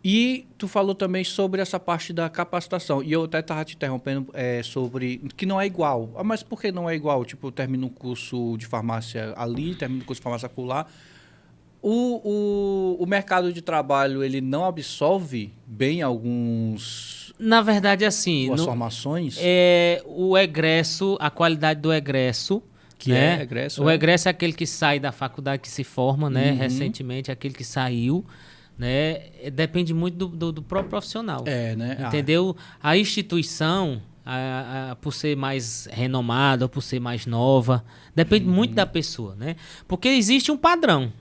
E tu falou também sobre essa parte da capacitação. E eu até estava te interrompendo sobre que não é igual. Mas por que não é igual? Tipo, eu termino um curso de farmácia ali, termino um curso de farmácia acolá. O mercado de trabalho, ele não absorve bem alguns... Na verdade, assim... As formações? O egresso, a qualidade do egresso... Que né? é egresso? O egresso é aquele que sai da faculdade, que se forma, né? Recentemente, aquele que saiu... né? Depende muito do próprio profissional. Né? Entendeu? A instituição, por ser mais renomada, ou por ser mais nova, depende muito da pessoa, né? Porque existe um padrão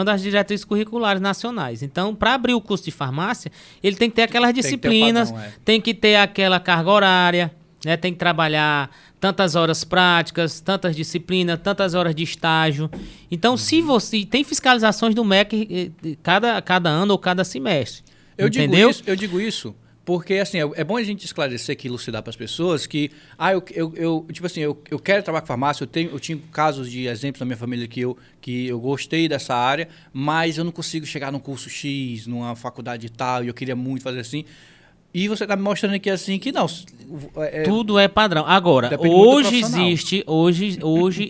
das diretrizes curriculares nacionais. Então, para abrir o curso de farmácia, ele tem que ter aquelas disciplinas, tem que ter aquela carga horária, né? Tem que trabalhar tantas horas práticas, tantas disciplinas, tantas horas de estágio. Então, se você... Tem fiscalizações do MEC cada ano ou cada semestre. Eu digo isso porque, assim, é bom a gente esclarecer aqui, elucidar para as pessoas que... tipo assim, eu quero trabalhar com farmácia, eu tinha casos de exemplos na minha família que eu gostei dessa área, mas eu não consigo chegar num curso X, numa faculdade tal, e eu queria muito fazer assim... E você está me mostrando aqui assim que não... Tudo é padrão. Agora, hoje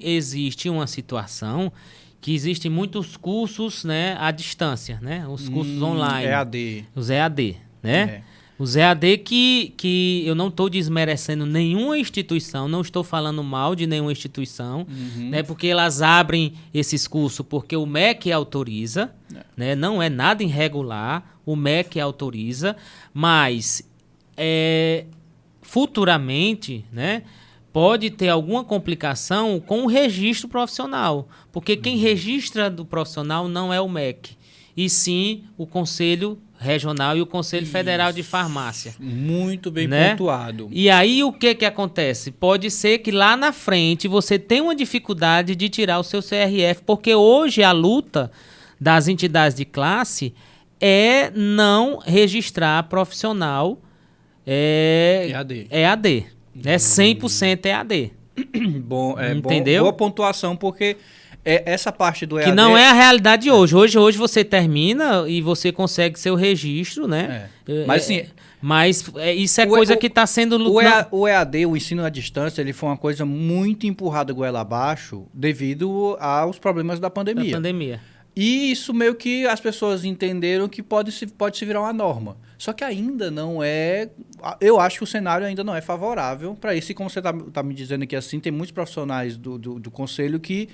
existe uma situação que existem muitos cursos, né, à distância, né? Os cursos online. EAD. Os EAD, né? Os EAD que eu não estou desmerecendo nenhuma instituição, não estou falando mal de nenhuma instituição, né? Porque elas abrem esses cursos porque o MEC autoriza, né? Não é nada irregular, o MEC autoriza, mas futuramente, né, pode ter alguma complicação com o registro profissional, porque quem registra do profissional não é o MEC, e sim o Conselho Regional e o Conselho Federal de Farmácia. Muito bem, né? Pontuado. E aí o que acontece? Pode ser que lá na frente você tenha uma dificuldade de tirar o seu CRF, porque hoje a luta das entidades de classe é não registrar profissional EAD. É 100% EAD. Entendeu? Boa pontuação, porque essa parte do EAD... Que não é a realidade hoje. Hoje você termina e você consegue seu registro, né? Mas assim... Mas isso é coisa que está sendo... O EAD, o ensino à distância, ele foi uma coisa muito empurrada goela abaixo devido aos problemas da pandemia. E isso meio que as pessoas entenderam que pode se virar uma norma. Só que ainda não é... Eu acho que o cenário ainda não é favorável para isso. E como você tá me dizendo aqui assim, tem muitos profissionais do conselho que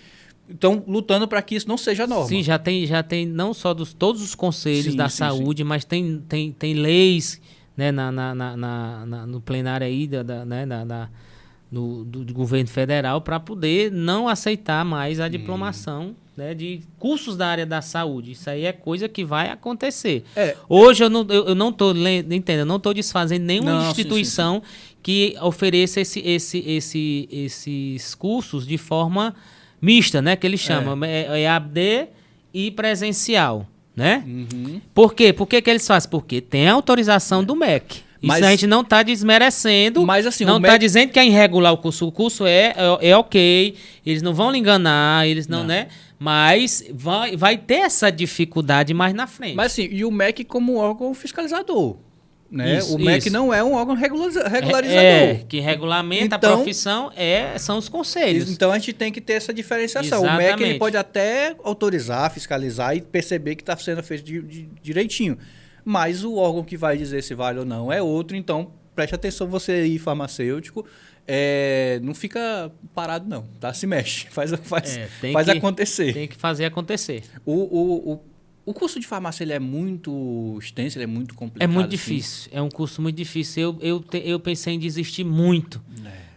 estão lutando para que isso não seja norma. Sim, já tem não só todos os conselhos da saúde, mas tem leis, né, no plenário aí do governo federal para poder não aceitar mais a diplomação, né, de cursos da área da saúde. Isso aí é coisa que vai acontecer. Hoje eu não estou desfazendo nenhuma instituição que ofereça esses cursos de forma mista, né, que eles chamam EAD e presencial, né? Por quê? Por que eles fazem? Porque tem a autorização do MEC. Isso a gente não está desmerecendo, mas, assim, não está dizendo que é irregular o curso. O curso é ok, eles não vão lhe enganar, eles não, né? Mas vai ter essa dificuldade mais na frente. Mas assim, e o MEC como órgão fiscalizador. né? Isso, O MEC isso. não é um órgão regularizador. Que regulamenta Então, a profissão são os conselhos. Então a gente tem que ter essa diferenciação. O MEC ele Exatamente. pode até autorizar, fiscalizar e perceber que está sendo feito direitinho. Mas o órgão que vai dizer se vale ou não é outro, então preste atenção você aí, farmacêutico. Não fica parado, não, tá? Se mexe, faz acontecer. Tem que fazer acontecer. O curso de farmácia ele é muito extenso, ele é muito complicado. É muito assim. difícil, é um curso muito difícil. Eu pensei em desistir muito,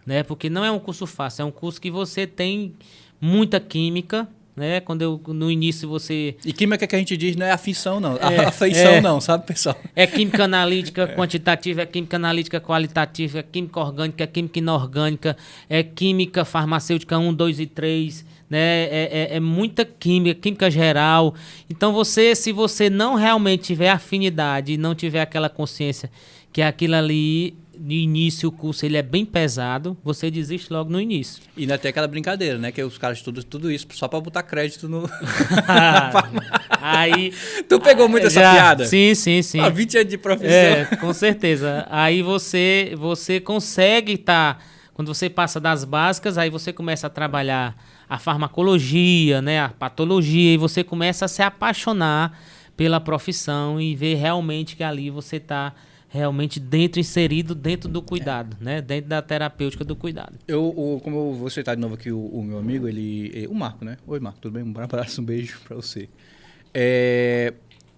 né? Porque não é um curso fácil, é um curso que você tem muita química, né? No início você... E química que a gente diz não é afeição, não. Afeição não, sabe, pessoal? É química analítica quantitativa, é química analítica qualitativa, é química orgânica, é química inorgânica, é química farmacêutica 1, 2 e 3, né? É muita química geral. Então, se você não realmente tiver afinidade e não tiver aquela consciência que aquilo ali, no início, o curso ele é bem pesado, você desiste logo no início. E ainda tem aquela brincadeira, né? Que os caras estudam tudo isso só para botar crédito no... Aí, tu pegou muito essa piada? Sim. 20 anos de profissão. Com certeza. Aí você consegue quando você passa das básicas, aí você começa a trabalhar a farmacologia, né, a patologia, e você começa a se apaixonar pela profissão e ver realmente que ali você está realmente inserido dentro do cuidado, né, dentro da terapêutica do cuidado. Como eu vou citar de novo aqui o meu amigo, o Marco, né? Oi, Marco, tudo bem? Um abraço, um beijo para você.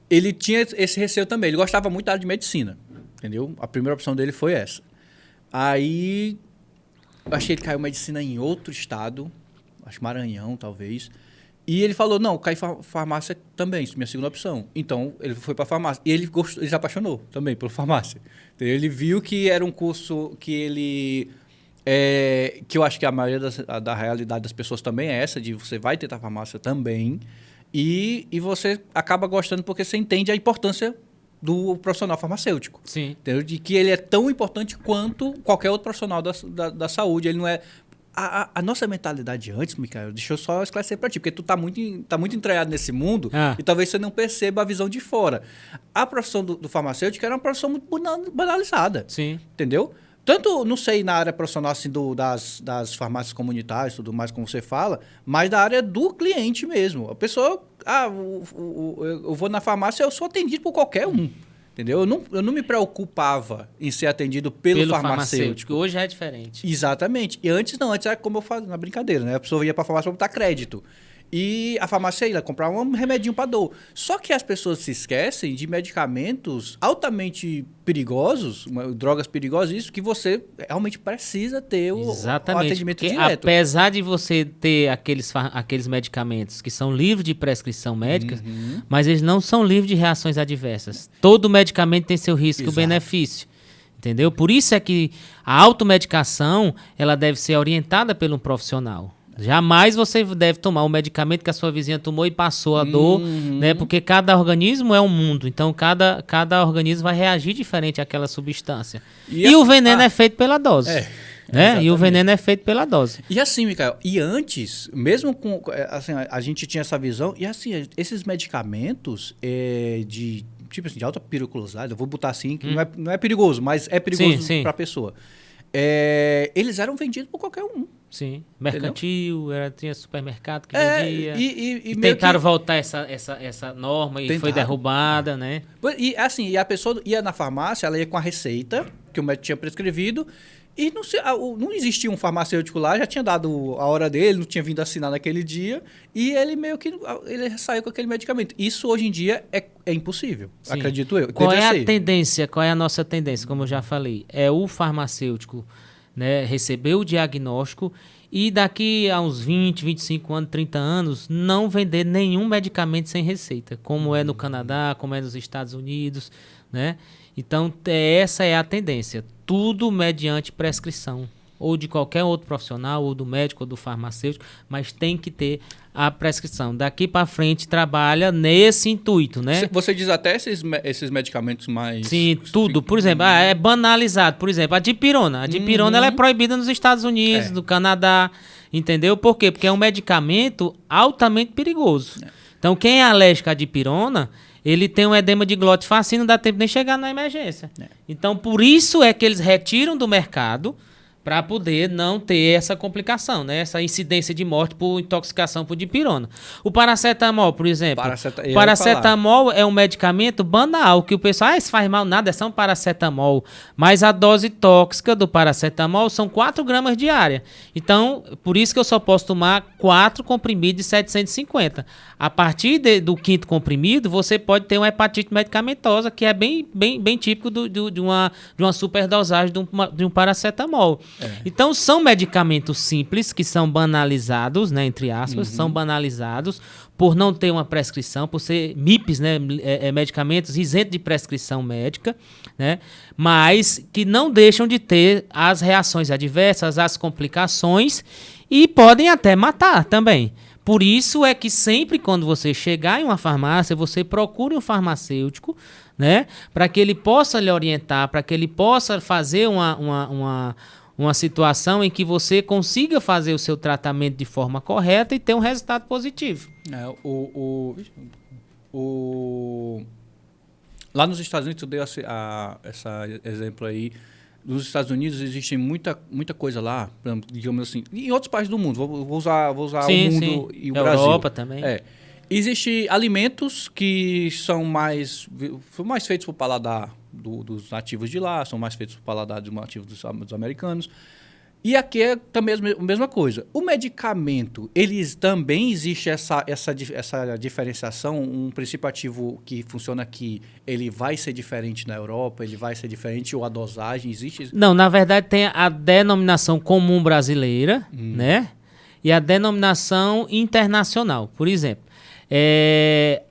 Ele tinha esse receio também, ele gostava muito da área de medicina, entendeu? A primeira opção dele foi essa. Aí, eu achei que ele caiu medicina em outro estado, acho Maranhão, talvez. E ele falou, não, cai farmácia também, minha segunda opção. Então, ele foi para farmácia. E ele se apaixonou também pela farmácia. Entendeu? Ele viu que era um curso que ele... que eu acho que a maioria da realidade das pessoas também é essa, de você vai tentar farmácia também. E você acaba gostando porque você entende a importância do profissional farmacêutico. Sim. Entendeu? De que ele é tão importante quanto qualquer outro profissional da saúde. Ele não é... A nossa mentalidade antes, Micael, deixa eu só esclarecer para ti, porque tu tá muito entranhado nesse mundo e talvez você não perceba a visão de fora. A profissão do farmacêutico era uma profissão muito banalizada. Sim. Entendeu? Tanto, não sei, na área profissional assim, das farmácias comunitárias, tudo mais como você fala, mas da área do cliente mesmo. A pessoa, eu vou na farmácia, eu sou atendido por qualquer um. Entendeu? Eu não me preocupava em ser atendido pelo farmacêutico. Hoje é diferente. Exatamente. E antes era como eu fazia na brincadeira, né? A pessoa ia para a farmácia para botar crédito. E a farmácia ia comprar um remedinho para dor. Só que as pessoas se esquecem de medicamentos altamente perigosos, drogas perigosas, isso que você realmente precisa ter o atendimento porque direto. Apesar de você ter aqueles medicamentos que são livres de prescrição médica, mas eles não são livres de reações adversas. Todo medicamento tem seu risco e benefício. Entendeu? Por isso é que a automedicação ela deve ser orientada por um profissional. Jamais você deve tomar o medicamento que a sua vizinha tomou e passou a dor, né? Porque cada organismo é um mundo. Então, cada organismo vai reagir diferente àquela substância. E o veneno é feito pela dose. Né? E o veneno é feito pela dose. E assim, Micael, e antes, mesmo com... Assim, a gente tinha essa visão, e assim, esses medicamentos de alta periculosidade, eu vou botar assim, que não é perigoso, mas é perigoso para a pessoa. Eles eram vendidos por qualquer um. Sim, mercantil, tinha supermercado que vendia. E tentaram voltar essa norma e foi derrubada, né? E assim, e a pessoa ia na farmácia, ela ia com a receita que o médico tinha prescrevido, e não existia um farmacêutico lá, já tinha dado a hora dele, não tinha vindo assinar naquele dia, e ele meio que ele saiu com aquele medicamento. Isso hoje em dia é impossível, Sim. acredito eu. Qual é a tendência? Qual é a nossa tendência? Como eu já falei, é o farmacêutico, né, receber o diagnóstico e daqui a uns 20, 25 anos, 30 anos, não vender nenhum medicamento sem receita, como é no Canadá, como é nos Estados Unidos, né? Então, essa é a tendência. Tudo mediante prescrição, ou de qualquer outro profissional, ou do médico, ou do farmacêutico, mas tem que ter a prescrição. Daqui para frente, trabalha nesse intuito, né? Você diz até esses medicamentos mais... Sim, tudo. Por exemplo, é banalizado. Por exemplo, a dipirona. A dipirona ela é proibida nos Estados Unidos, no Canadá, entendeu? Por quê? Porque é um medicamento altamente perigoso. Então, quem é alérgico à dipirona, ele tem um edema de glote fácil, não dá tempo nem chegar na emergência. Então, por isso é que eles retiram do mercado para poder não ter essa complicação, né? Essa incidência de morte por intoxicação por dipirona. O paracetamol, por exemplo. O paracetamol é um medicamento banal, que o pessoal, isso faz mal nada, é só um paracetamol. Mas a dose tóxica do paracetamol são 4 gramas diária. Então, por isso que eu só posso tomar 4 comprimidos de 750. A partir do 5º comprimido, você pode ter uma hepatite medicamentosa, que é bem típico de uma superdosagem de um paracetamol. Então, são medicamentos simples que são banalizados, né, entre aspas, são banalizados por não ter uma prescrição, por ser MIPs, né, medicamentos isentos de prescrição médica, né, mas que não deixam de ter as reações adversas, as complicações e podem até matar também. Por isso é que sempre quando você chegar em uma farmácia, você procure um farmacêutico, né, para que ele possa lhe orientar, para que ele possa fazer uma situação em que você consiga fazer o seu tratamento de forma correta e ter um resultado positivo. Lá nos Estados Unidos, eu dei esse exemplo aí. Nos Estados Unidos existe muita coisa lá, digamos assim, em outros países do mundo. Vou usar o mundo e o Brasil. Europa também. Existem alimentos que são mais feitos para o paladar dos nativos de lá, são mais feitos para o paladar dos nativos dos americanos. E aqui é também a mesma coisa. O medicamento, eles também existe essa diferenciação, um princípio ativo que funciona aqui, ele vai ser diferente na Europa, ele vai ser diferente, ou a dosagem existe? Não, na verdade tem a denominação comum brasileira, né? E a denominação internacional. Por exemplo,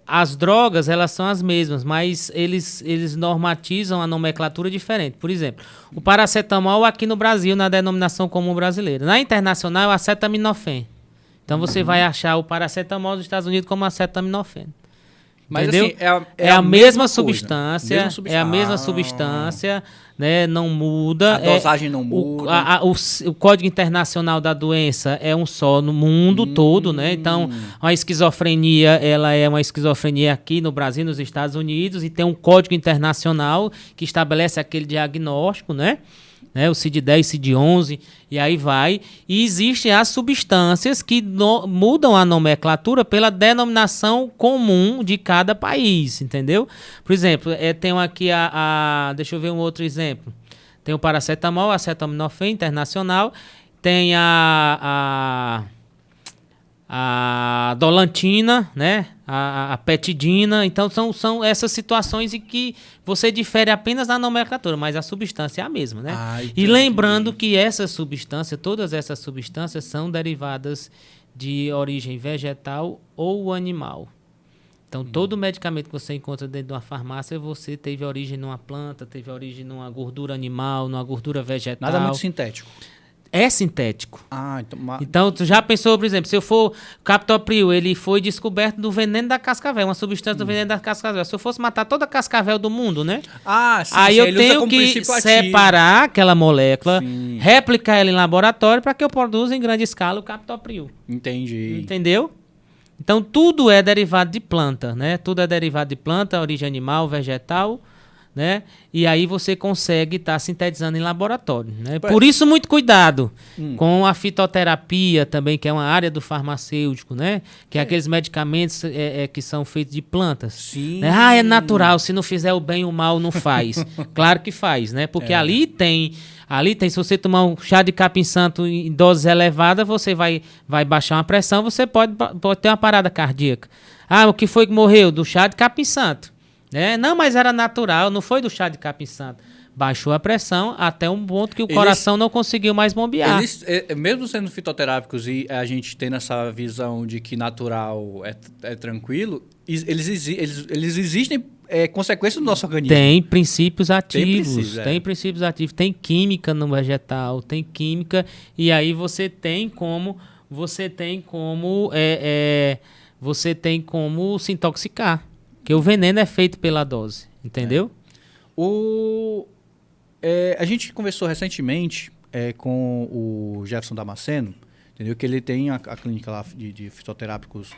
as drogas, elas são as mesmas, mas eles normatizam a nomenclatura diferente. Por exemplo, o paracetamol aqui no Brasil, na denominação comum brasileira. Na internacional, é o acetaminofén. Então, você vai achar o paracetamol dos Estados Unidos como acetaminofén. Mas entendeu? Assim, é a mesma substância, é a mesma substância, né? Não muda. A dosagem não muda. O Código Internacional da Doença é um só no mundo todo, né? Então, a esquizofrenia, ela é uma esquizofrenia aqui no Brasil, nos Estados Unidos, e tem um Código Internacional que estabelece aquele diagnóstico, né? O CID-10, CID-11, e aí vai. E existem as substâncias que mudam a nomenclatura pela denominação comum de cada país, entendeu? Por exemplo, tenho aqui deixa eu ver um outro exemplo. Tem o paracetamol, acetaminofén internacional, tem a dolantina, né? A petidina. Então, são essas situações em que você difere apenas na nomenclatura, mas a substância é a mesma, né? E lembrando que todas essas substâncias são derivadas de origem vegetal ou animal. Então, todo medicamento que você encontra dentro de uma farmácia, você teve origem numa planta, teve origem numa gordura animal, numa gordura vegetal. Nada muito sintético. É sintético. Então, tu já pensou, por exemplo, se eu for captopril, ele foi descoberto do veneno da cascavel, uma substância do veneno da cascavel. Se eu fosse matar toda a cascavel do mundo, né? Sim, aí eu tenho que separar aquela molécula, replicar ela em laboratório para que eu produza em grande escala o captopril. Entendi. Entendeu? Então, tudo é derivado de planta, né? Tudo é derivado de planta, origem animal, vegetal, né? E aí você consegue estar sintetizando em laboratório, né? Por isso, muito cuidado com a fitoterapia também, que é uma área do farmacêutico, né? Que é aqueles medicamentos que são feitos de plantas. Sim. Né? É natural, se não fizer o bem, o mal não faz. Claro que faz, né? Porque ali tem, se você tomar um chá de capim-santo em doses elevadas, você vai baixar uma pressão, você pode ter uma parada cardíaca. O que foi que morreu? Do chá de capim-santo. Não, mas era natural, não foi do chá de capim-santo. Baixou a pressão até um ponto que o coração não conseguiu mais bombear. Mesmo sendo fitoterápicos e a gente tendo essa visão de que natural é tranquilo, eles existem consequências no nosso organismo. Tem princípios ativos, tem química no vegetal, tem química, e aí você tem como se intoxicar. Porque o veneno é feito pela dose, entendeu? A gente conversou recentemente com o Jefferson Damasceno, entendeu? Que ele tem a clínica lá de fitoterápicos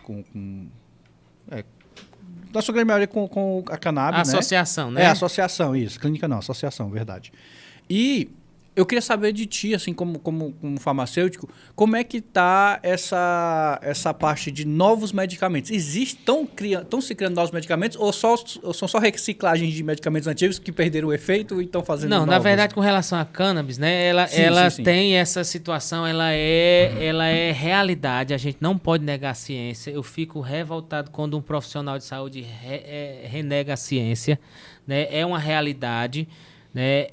na sua grande maioria com a cannabis, né? Associação, né? É, associação, isso. Clínica não, associação, verdade. E eu queria saber de ti, assim, como farmacêutico, como é que tá essa parte de novos medicamentos? Estão se criando novos medicamentos ou são só reciclagens de medicamentos antigos que perderam o efeito e estão fazendo novos? Na verdade, com relação à cannabis, né, ela sim. Tem essa situação, ela é realidade, a gente não pode negar a ciência. Eu fico revoltado quando um profissional de saúde renega a ciência, né? É uma realidade. Né?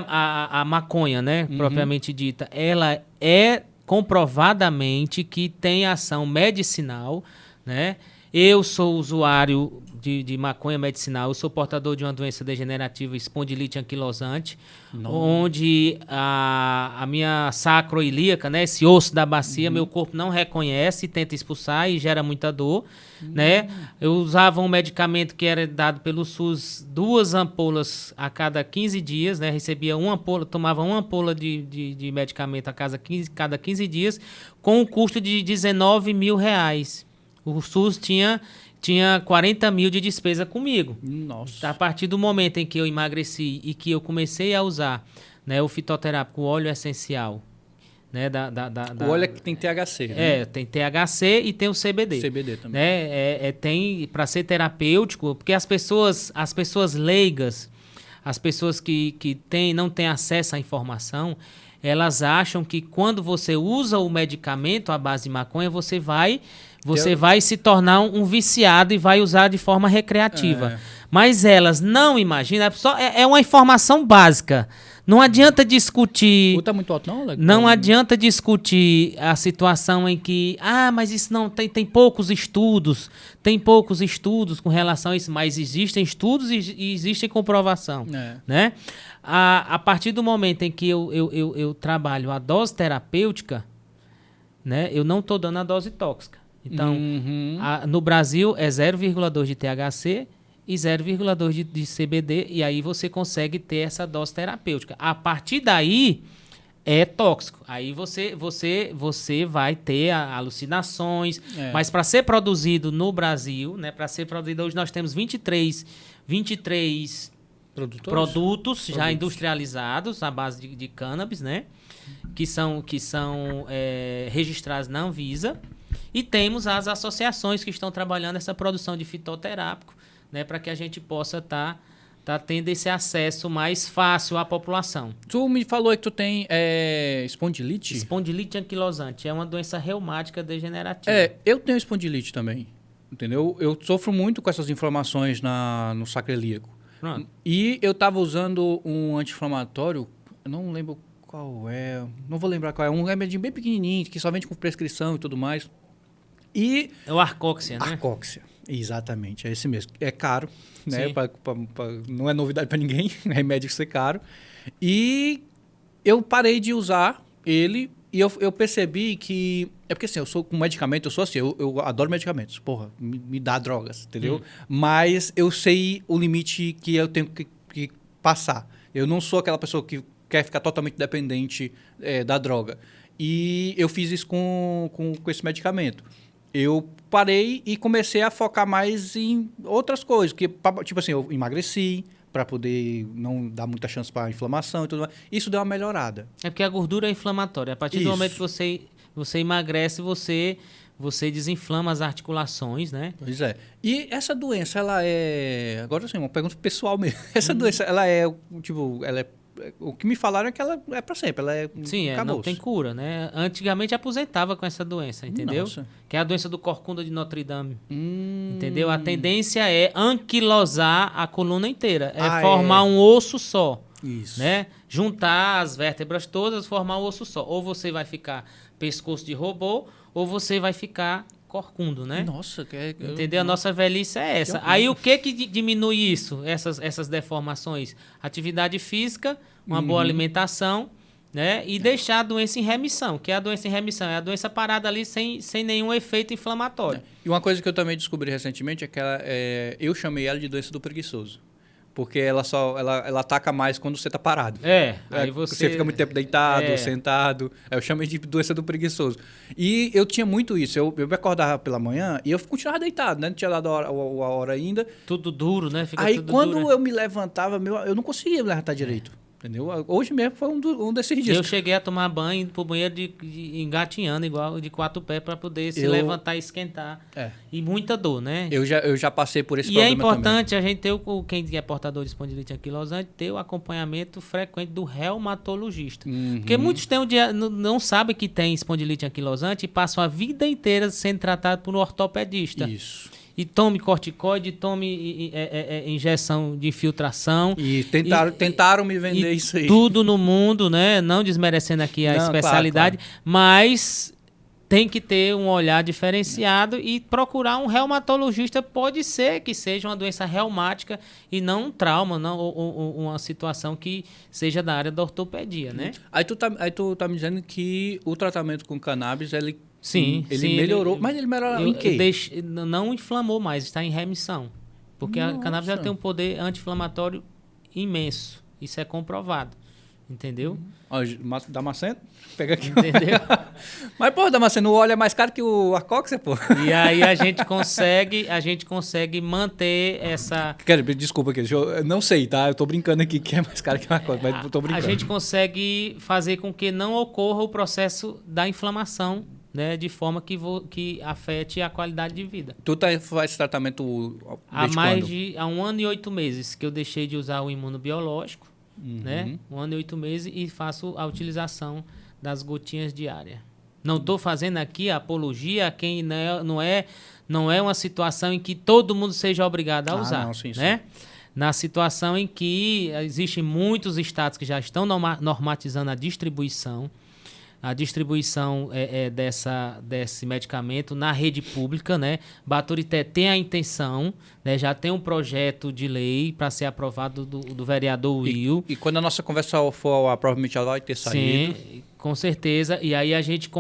A maconha, né, propriamente dita, ela é comprovadamente que tem ação medicinal, né? Eu sou usuário de maconha medicinal, eu sou portador de uma doença degenerativa, espondilite anquilosante, onde a minha sacroilíaca, né, esse osso da bacia, meu corpo não reconhece, tenta expulsar e gera muita dor, né? Eu usava um medicamento que era dado pelo SUS, 2 ampolas a cada 15 dias, né? Recebia uma ampola, tomava uma ampola de medicamento a cada 15 dias, com um custo de R$19 mil. O SUS tinha 40 mil de despesa comigo. Nossa. A partir do momento em que eu emagreci e que eu comecei a usar, né, o fitoterápico, o óleo essencial, né, o óleo é que tem THC, né? tem THC e tem o CBD. CBD também. Né? Tem para ser terapêutico, porque as pessoas leigas, as pessoas que não têm acesso à informação, elas acham que quando você usa o medicamento à base de maconha, você vai se tornar um viciado e vai usar de forma recreativa. Mas elas não imaginam, é uma informação básica. Não adianta discutir... Tá muito alto, não, Alex? Não adianta discutir a situação em que... mas isso não... Tem poucos estudos. Tem poucos estudos com relação a isso. Mas existem estudos e existe comprovação. Né? A partir do momento em que eu trabalho a dose terapêutica, né, eu não estou dando a dose tóxica. Então, no Brasil é 0,2 de THC e 0,2 de CBD, e aí você consegue ter essa dose terapêutica. A partir daí, é tóxico. Aí você vai ter alucinações, mas para ser produzido no Brasil, né, para ser produzido, hoje nós temos 23 produtos já industrializados à base de cannabis, né, que são registrados na Anvisa. E temos as associações que estão trabalhando essa produção de fitoterápico, né, para que a gente possa tá tendo esse acesso mais fácil à população. Tu me falou que tu tem espondilite? Espondilite anquilosante. É uma doença reumática degenerativa. Eu tenho espondilite também, entendeu? Eu sofro muito com essas inflamações no sacro ilíaco. Pronto. E eu estava usando um anti-inflamatório, eu não lembro qual é, não vou lembrar qual é, um remedinho bem pequenininho, que só vende com prescrição e tudo mais. E é o Arcóxia, né? Arcóxia, exatamente, é esse mesmo. É caro, né? Não é novidade para ninguém, remédio que ser caro. E eu parei de usar ele e eu percebi que... É porque assim, eu sou com medicamento, eu sou assim, eu adoro medicamentos. Porra, me dá drogas, entendeu? Mas eu sei o limite que eu tenho que passar. Eu não sou aquela pessoa que quer ficar totalmente dependente da droga. E eu fiz isso com esse medicamento. Eu parei e comecei a focar mais em outras coisas. Tipo assim, eu emagreci para poder não dar muita chance para inflamação e tudo mais. Isso deu uma melhorada. É porque a gordura é inflamatória. A partir do momento que você emagrece, você desinflama as articulações, né? Pois é. E essa doença, ela é... Agora, assim, uma pergunta pessoal mesmo. Essa doença, ela é, tipo, ela é... O que me falaram é que ela é para sempre, ela é... Sim, não tem cura, né? Antigamente aposentava com essa doença, entendeu? Nossa. Que é a doença do corcunda de Notre Dame. Entendeu? A tendência é anquilosar a coluna inteira. Formar um osso só. Isso. Né? Juntar as vértebras todas, formar um osso só. Ou você vai ficar pescoço de robô, ou você vai ficar corcundo, né? Nossa, entendeu? A nossa velhice é essa. Aí o que diminui isso, essas deformações? Atividade física, uma boa alimentação, né? E deixar a doença em remissão. Que é a doença em remissão? É a doença parada ali sem nenhum efeito inflamatório. E uma coisa que eu também descobri recentemente é que eu chamei ela de doença do preguiçoso. Porque ela ataca mais quando você tá parado. Aí Você fica muito tempo deitado, sentado. Eu chamei de doença do preguiçoso. E eu tinha muito isso. Eu me acordava pela manhã e eu continuava deitado, né? Não tinha dado a hora ainda. Tudo duro, né? Fica Aí tudo quando duro, eu me levantava, eu não conseguia me levantar direito. Entendeu? Hoje mesmo foi um desses dias. Eu cheguei a tomar banho, indo pro banheiro engatinhando, igual de 4 pés, para poder se levantar e esquentar. E muita dor, né? Eu já passei por esse problema. E é importante também. A gente ter, quem é portador de espondilite anquilosante, ter o acompanhamento frequente do reumatologista. Porque muitos não sabem que tem espondilite anquilosante e passam a vida inteira sendo tratados por um ortopedista. Isso. E tome corticoide, tome injeção de infiltração. E tentaram me vender isso aí. Tudo no mundo, né? Não desmerecendo aqui a especialidade, claro. Mas tem que ter um olhar diferenciado e procurar um reumatologista. Pode ser que seja uma doença reumática e não um trauma, não, ou uma situação que seja da área da ortopedia, né? Aí tu tá me dizendo que o tratamento com cannabis, ele melhorou, mas ele melhorou em quê? Não inflamou mais, está em remissão. Porque a cannabis já tem um poder anti-inflamatório imenso. Isso é comprovado. Entendeu? Damasceno? Pega aqui. Entendeu? Mas, pô, Damasceno, o óleo é mais caro que o Arcoxa, pô. E aí a gente consegue manter essa... Desculpa aqui, eu não sei, tá? Eu tô brincando aqui que é mais caro que o Arcoxa, mas eu tô brincando. A gente consegue fazer com que não ocorra o processo da inflamação, né, de forma que afete a qualidade de vida. Tu faz esse tratamento há 1 ano e 8 meses que eu deixei de usar o imunobiológico, né? 1 ano e 8 meses e faço a utilização das gotinhas diárias. Não estou fazendo aqui a apologia a quem não é uma situação em que todo mundo seja obrigado a usar, né? Na situação em que existem muitos estados que já estão normatizando a distribuição desse medicamento na rede pública, né? Baturité tem a intenção, né? Já tem um projeto de lei para ser aprovado do vereador Will. E quando a nossa conversa for, provavelmente já vai ter saído. Sim, com certeza. E aí a gente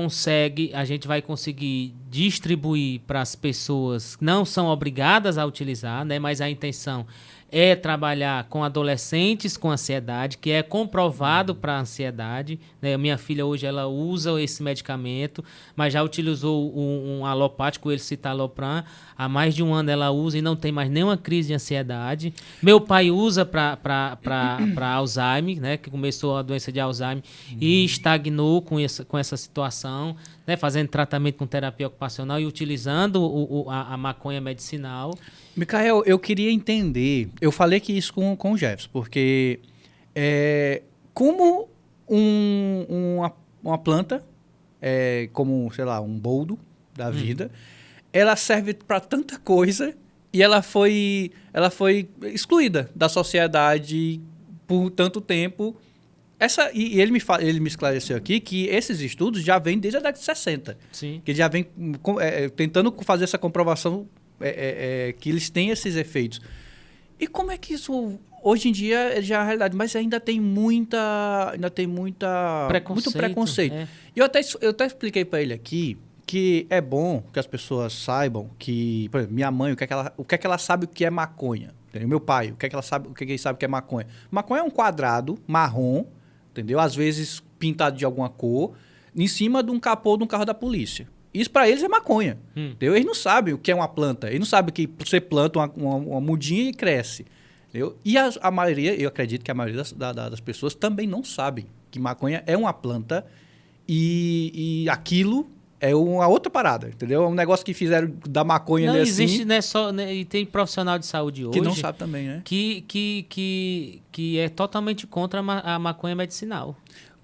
vai conseguir distribuir para as pessoas que não são obrigadas a utilizar, né? Mas a intenção é trabalhar com adolescentes com ansiedade, que é comprovado para ansiedade, né? Minha filha hoje ela usa esse medicamento, mas já utilizou um alopático, o citalopram. Há mais de 1 ano ela usa e não tem mais nenhuma crise de ansiedade. Meu pai usa para Alzheimer, né? Que começou a doença de Alzheimer e estagnou com essa situação, né? Fazendo tratamento com terapia ocupacional e utilizando a maconha medicinal. Micael, eu queria entender, eu falei que isso com o Jefferson, porque como uma planta, como, sei lá, um boldo da vida, ela serve para tanta coisa e ela foi excluída da sociedade por tanto tempo. E ele me esclareceu aqui que esses estudos já vêm desde a década de 60. Sim. Que já vem tentando fazer essa comprovação que eles têm esses efeitos. E como é que isso hoje em dia já é a realidade? Mas ainda tem muito preconceito. E eu até expliquei para ele aqui que é bom que as pessoas saibam que, por exemplo, minha mãe, o que é que ela sabe o que é maconha? Entendeu? Meu pai, o que ele sabe que é maconha? Maconha é um quadrado marrom, entendeu? Às vezes pintado de alguma cor, em cima de um capô de um carro da polícia. Isso para eles é maconha. Entendeu? Eles não sabem o que é uma planta. Eles não sabem que você planta uma mudinha e cresce. Entendeu? E a maioria, eu acredito que a maioria das pessoas também não sabem que maconha é uma planta e aquilo é uma outra parada, entendeu? É um negócio que fizeram da maconha não assim. Existe, né, e tem profissional de saúde hoje... Que não sabe também, né? Que é totalmente contra a maconha medicinal.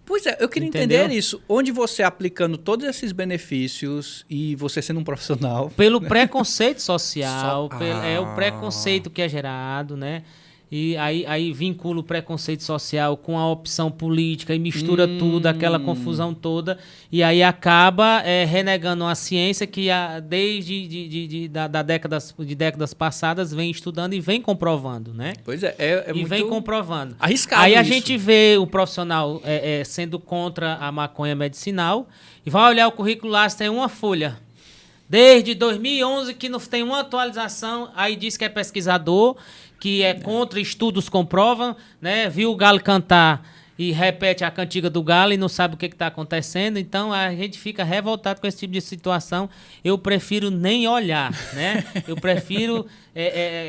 Pois é, eu queria entender isso. Onde você aplicando todos esses benefícios e você sendo um profissional... Pelo preconceito social, é o preconceito que é gerado, né? E aí vincula o preconceito social com a opção política e mistura tudo, aquela confusão toda. E aí acaba renegando uma ciência que desde décadas passadas vem estudando e vem comprovando, né? Pois é e muito vem comprovando. Arriscado aí a isso. gente vê o profissional sendo contra a maconha medicinal e vai olhar o currículo lá, tem uma folha. Desde 2011 que não tem uma atualização, aí diz que é pesquisador, que é contra, estudos comprovam, né? Viu o galo cantar e repete a cantiga do galo e não sabe o que está acontecendo, então a gente fica revoltado com esse tipo de situação. Eu prefiro nem olhar, né? Eu prefiro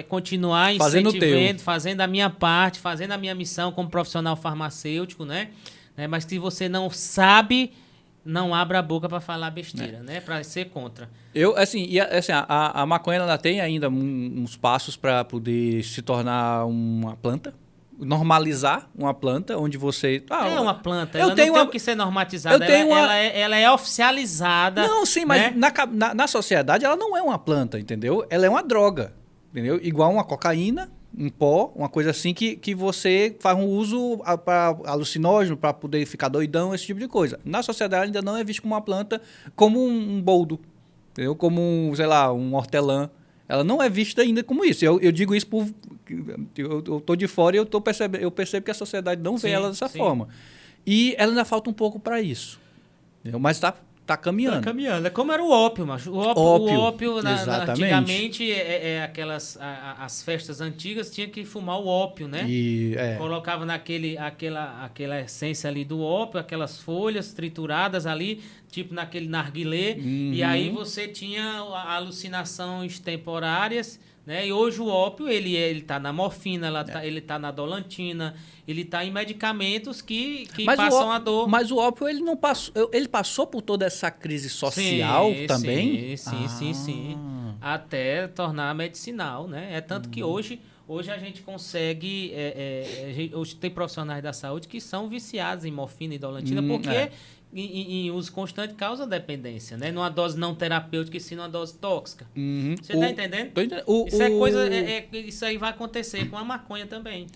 continuar incentivando, fazendo a minha parte, fazendo a minha missão como profissional farmacêutico, né? Mas se você não sabe, não abra a boca para falar besteira, né? Para ser contra. A maconha ela tem ainda uns passos para poder se tornar uma planta. Normalizar uma planta onde você... é uma planta, ela não tem o que ser normatizada, ela é oficializada. Não, sim, mas né? na sociedade ela não é uma planta, entendeu? Ela é uma droga, entendeu? Igual uma cocaína, um pó, uma coisa assim que você faz um uso para alucinógeno, para poder ficar doidão, esse tipo de coisa. Na sociedade ainda não é visto como uma planta, como um boldo, entendeu? Como, sei lá, um hortelã. Ela não é vista ainda como isso. Eu digo isso por... Eu estou de fora e eu percebo que a sociedade não vê ela dessa forma. E ela ainda falta um pouco para isso. Entendeu? Mas está caminhando. Está caminhando. É como era o ópio, macho. O ópio antigamente, as festas antigas tinha que fumar o ópio, né? Colocava aquela essência ali do ópio, aquelas folhas trituradas ali, tipo naquele narguilé. E aí você tinha alucinações temporárias, né? E hoje o ópio, ele está na morfina, ele está na dolantina, ele está em medicamentos que passam a dor. Mas o ópio, ele passou por toda essa crise social também? Sim. Até tornar medicinal, né? É tanto que hoje a gente consegue... hoje tem profissionais da saúde que são viciados em morfina e dolantina porque... Em uso constante causa dependência, né? Numa dose não terapêutica e sim numa dose tóxica. Você está entendendo? Tô entendendo. Isso aí vai acontecer com a maconha também.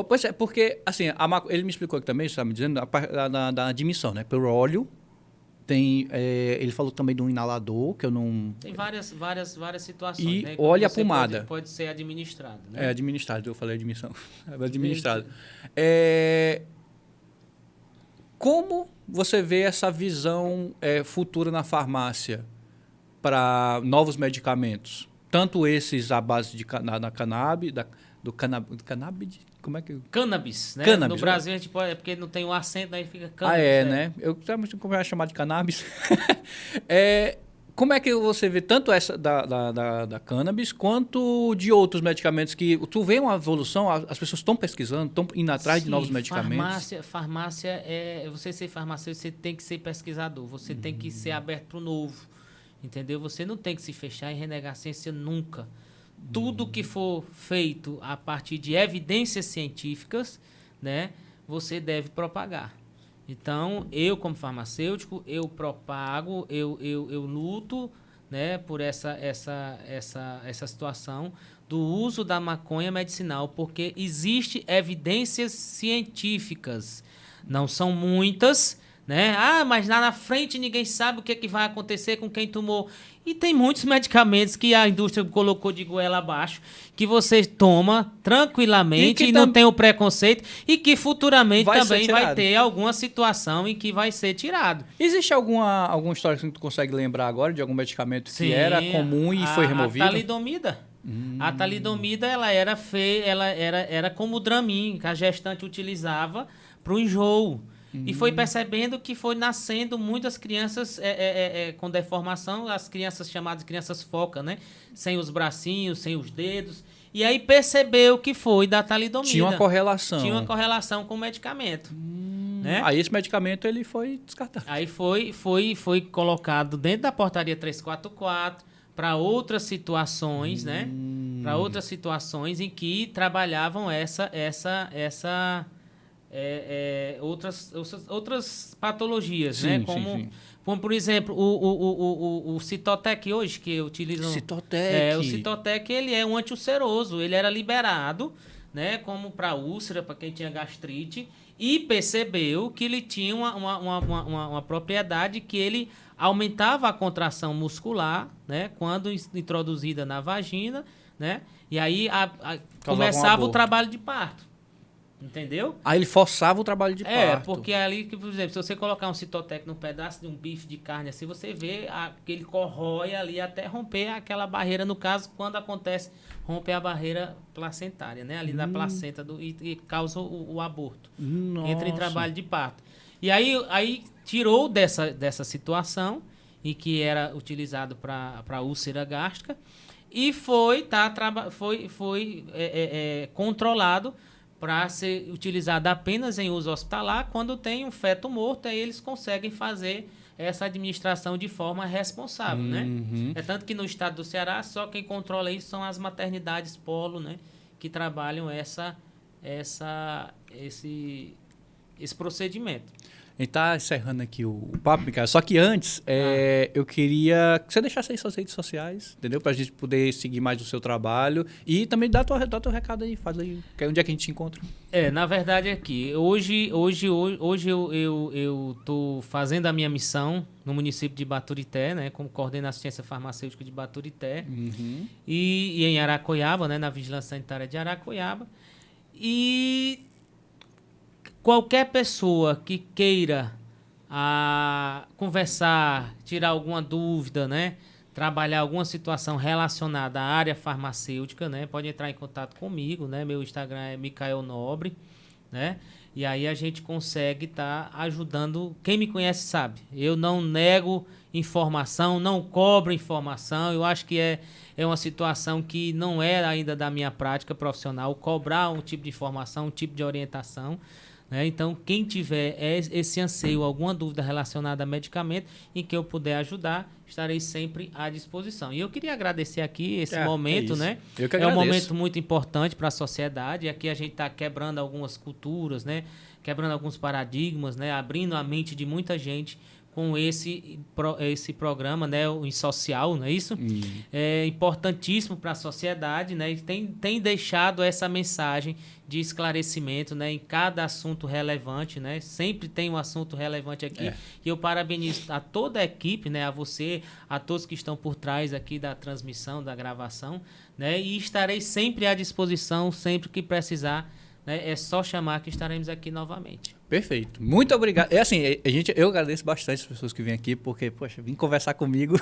Pois é, porque assim, ele me explicou aqui também, você está me dizendo, da admissão, né? Pelo óleo, tem, ele falou também de um inalador, que eu não... Tem várias situações, e né? óleo e a pomada. Pode ser administrado, né? É administrado, eu falei admissão. Administrado. Como você vê essa visão futura na farmácia para novos medicamentos? Tanto esses à base de cannabis, do cannabis, como é que... Cannabis, né? Cannabis, no Brasil a gente pode, é porque não tem um acento, aí fica cannabis. Né? Eu como vai chamar de cannabis. Como é que você vê tanto essa da cannabis quanto de outros medicamentos que tu vê uma evolução, as pessoas estão pesquisando, estão indo atrás de novos medicamentos? Farmácia você ser farmacêutico, você tem que ser pesquisador, você tem que ser aberto para o novo, entendeu? Você não tem que se fechar e renegar a ciência nunca. Tudo que for feito a partir de evidências científicas, né, você deve propagar. Então, eu como farmacêutico, eu propago, eu luto, né, por essa situação do uso da maconha medicinal, porque existe evidências científicas. Não são muitas, né? Mas lá na frente ninguém sabe o que vai acontecer com quem tomou. E tem muitos medicamentos que a indústria colocou de goela abaixo, que você toma tranquilamente e não tem o preconceito, e que futuramente também vai ter alguma situação em que vai ser tirado. Existe alguma história que tu consegue lembrar agora de algum medicamento que era comum e foi removido? A talidomida. A talidomida, ela era como o Dramin, que a gestante utilizava para o enjoo. E foi percebendo que foi nascendo muitas crianças com deformação, as crianças chamadas crianças foca, né? Sem os bracinhos, sem os dedos. E aí percebeu que foi da talidomida. Tinha uma correlação. Tinha uma correlação com o medicamento. Né? Aí esse medicamento ele foi descartado. Aí foi colocado dentro da portaria 344 para outras situações, né? Para outras situações em que trabalhavam outras patologias, sim, né? Como, por exemplo, o Citotec hoje, que utilizam... Citotec. O Citotec, ele é um antiulceroso. Ele era liberado, né? Como para úlcera, para quem tinha gastrite, e percebeu que ele tinha uma propriedade que ele aumentava a contração muscular, né? Quando introduzida na vagina, né? E aí começava o trabalho de parto. Entendeu? Aí ele forçava o trabalho de parto. Porque ali, por exemplo, se você colocar um citotec num pedaço de um bife de carne assim, você vê que ele corrói ali até romper aquela barreira, no caso, quando acontece, rompe a barreira placentária, né? Ali da placenta e causa o aborto. Nossa. Entra em trabalho de parto. E aí tirou dessa situação, e que era utilizado para úlcera gástrica, e foi controlado para ser utilizado apenas em uso hospitalar. Quando tem um feto morto, aí eles conseguem fazer essa administração de forma responsável, né? É tanto que no estado do Ceará, só quem controla isso são as maternidades polo, né? Que trabalham esse procedimento. A gente tá encerrando aqui o papo, Micael. Só que antes, eu queria que você deixasse aí suas redes sociais, entendeu? Pra gente poder seguir mais o seu trabalho. E também dá teu recado aí, faz aí. Onde é que a gente se encontra? Na verdade é que hoje eu tô fazendo a minha missão no município de Baturité, né? Como coordeno a assistência farmacêutica de Baturité. E em Aracoiaba, né? Na Vigilância Sanitária de Aracoiaba. E qualquer pessoa que queira conversar, tirar alguma dúvida, né? Trabalhar alguma situação relacionada à área farmacêutica, né? Pode entrar em contato comigo, né? Meu Instagram é Micael Nobre, né? E aí a gente consegue estar ajudando. Quem me conhece sabe, eu não nego informação, não cobro informação. Eu acho que é uma situação que não é ainda da minha prática profissional, cobrar um tipo de informação, um tipo de orientação. Então, quem tiver esse anseio, alguma dúvida relacionada a medicamento em que eu puder ajudar, estarei sempre à disposição. E eu queria agradecer aqui esse momento, né? Eu que agradeço. É um momento muito importante para a sociedade. Aqui a gente está quebrando algumas culturas, né? Quebrando alguns paradigmas, né? Abrindo a mente de muita gente com esse programa, né, o social, não é isso? É importantíssimo para a sociedade, né? E tem deixado essa mensagem de esclarecimento, né, em cada assunto relevante, né? Sempre tem um assunto relevante aqui. E eu parabenizo a toda a equipe, né, a você, a todos que estão por trás aqui da transmissão, da gravação, né? E estarei sempre à disposição, sempre que precisar, né? É só chamar que estaremos aqui novamente. Perfeito. Muito obrigado. Eu agradeço bastante as pessoas que vêm aqui, porque, poxa, vir conversar comigo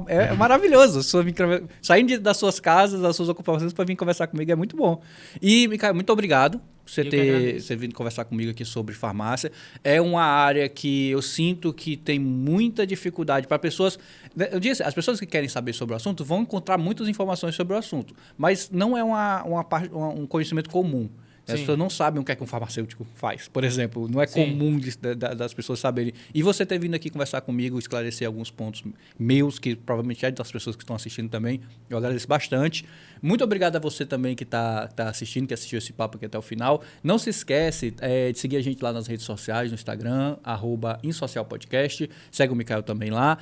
é maravilhoso. Saindo das suas casas, das suas ocupações, para vir conversar comigo é muito bom. E, Micael, muito obrigado por você ter vindo conversar comigo aqui sobre farmácia. É uma área que eu sinto que tem muita dificuldade para pessoas. Eu disse, as pessoas que querem saber sobre o assunto vão encontrar muitas informações sobre o assunto, mas não é um conhecimento comum. As pessoas não sabem o que é que um farmacêutico faz, por exemplo. Não é comum das pessoas saberem. E você ter vindo aqui conversar comigo, esclarecer alguns pontos meus, que provavelmente é das pessoas que estão assistindo também, eu agradeço bastante. Muito obrigado a você também que está assistindo, que assistiu esse papo aqui até o final. Não se esquece de seguir a gente lá nas redes sociais, no Instagram, @insocialpodcast. Segue o Micael também lá.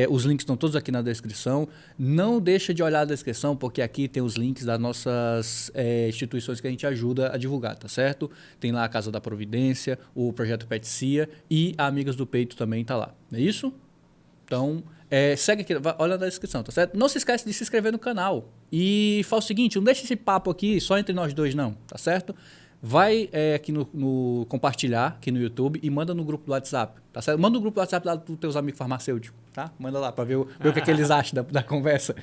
Os links estão todos aqui na descrição. Não deixa de olhar a descrição, porque aqui tem os links das nossas instituições que a gente ajuda a divulgar, tá certo? Tem lá a Casa da Providência, o Projeto Peticia e a Amigas do Peito também tá lá. Não é isso? Então, segue aqui, olha na descrição, tá certo? Não se esquece de se inscrever no canal. E faz o seguinte, não deixa esse papo aqui só entre nós dois não, tá certo? Vai aqui no compartilhar aqui no YouTube e manda no grupo do WhatsApp, tá certo? Manda no grupo do WhatsApp lá dos teus amigos farmacêuticos, tá? Manda lá para ver o que é que eles acham da conversa.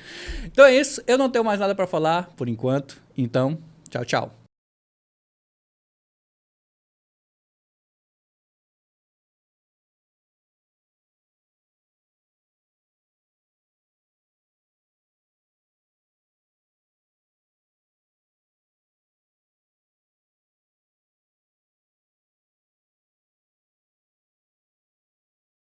Então é isso, eu não tenho mais nada para falar por enquanto, então tchau, tchau.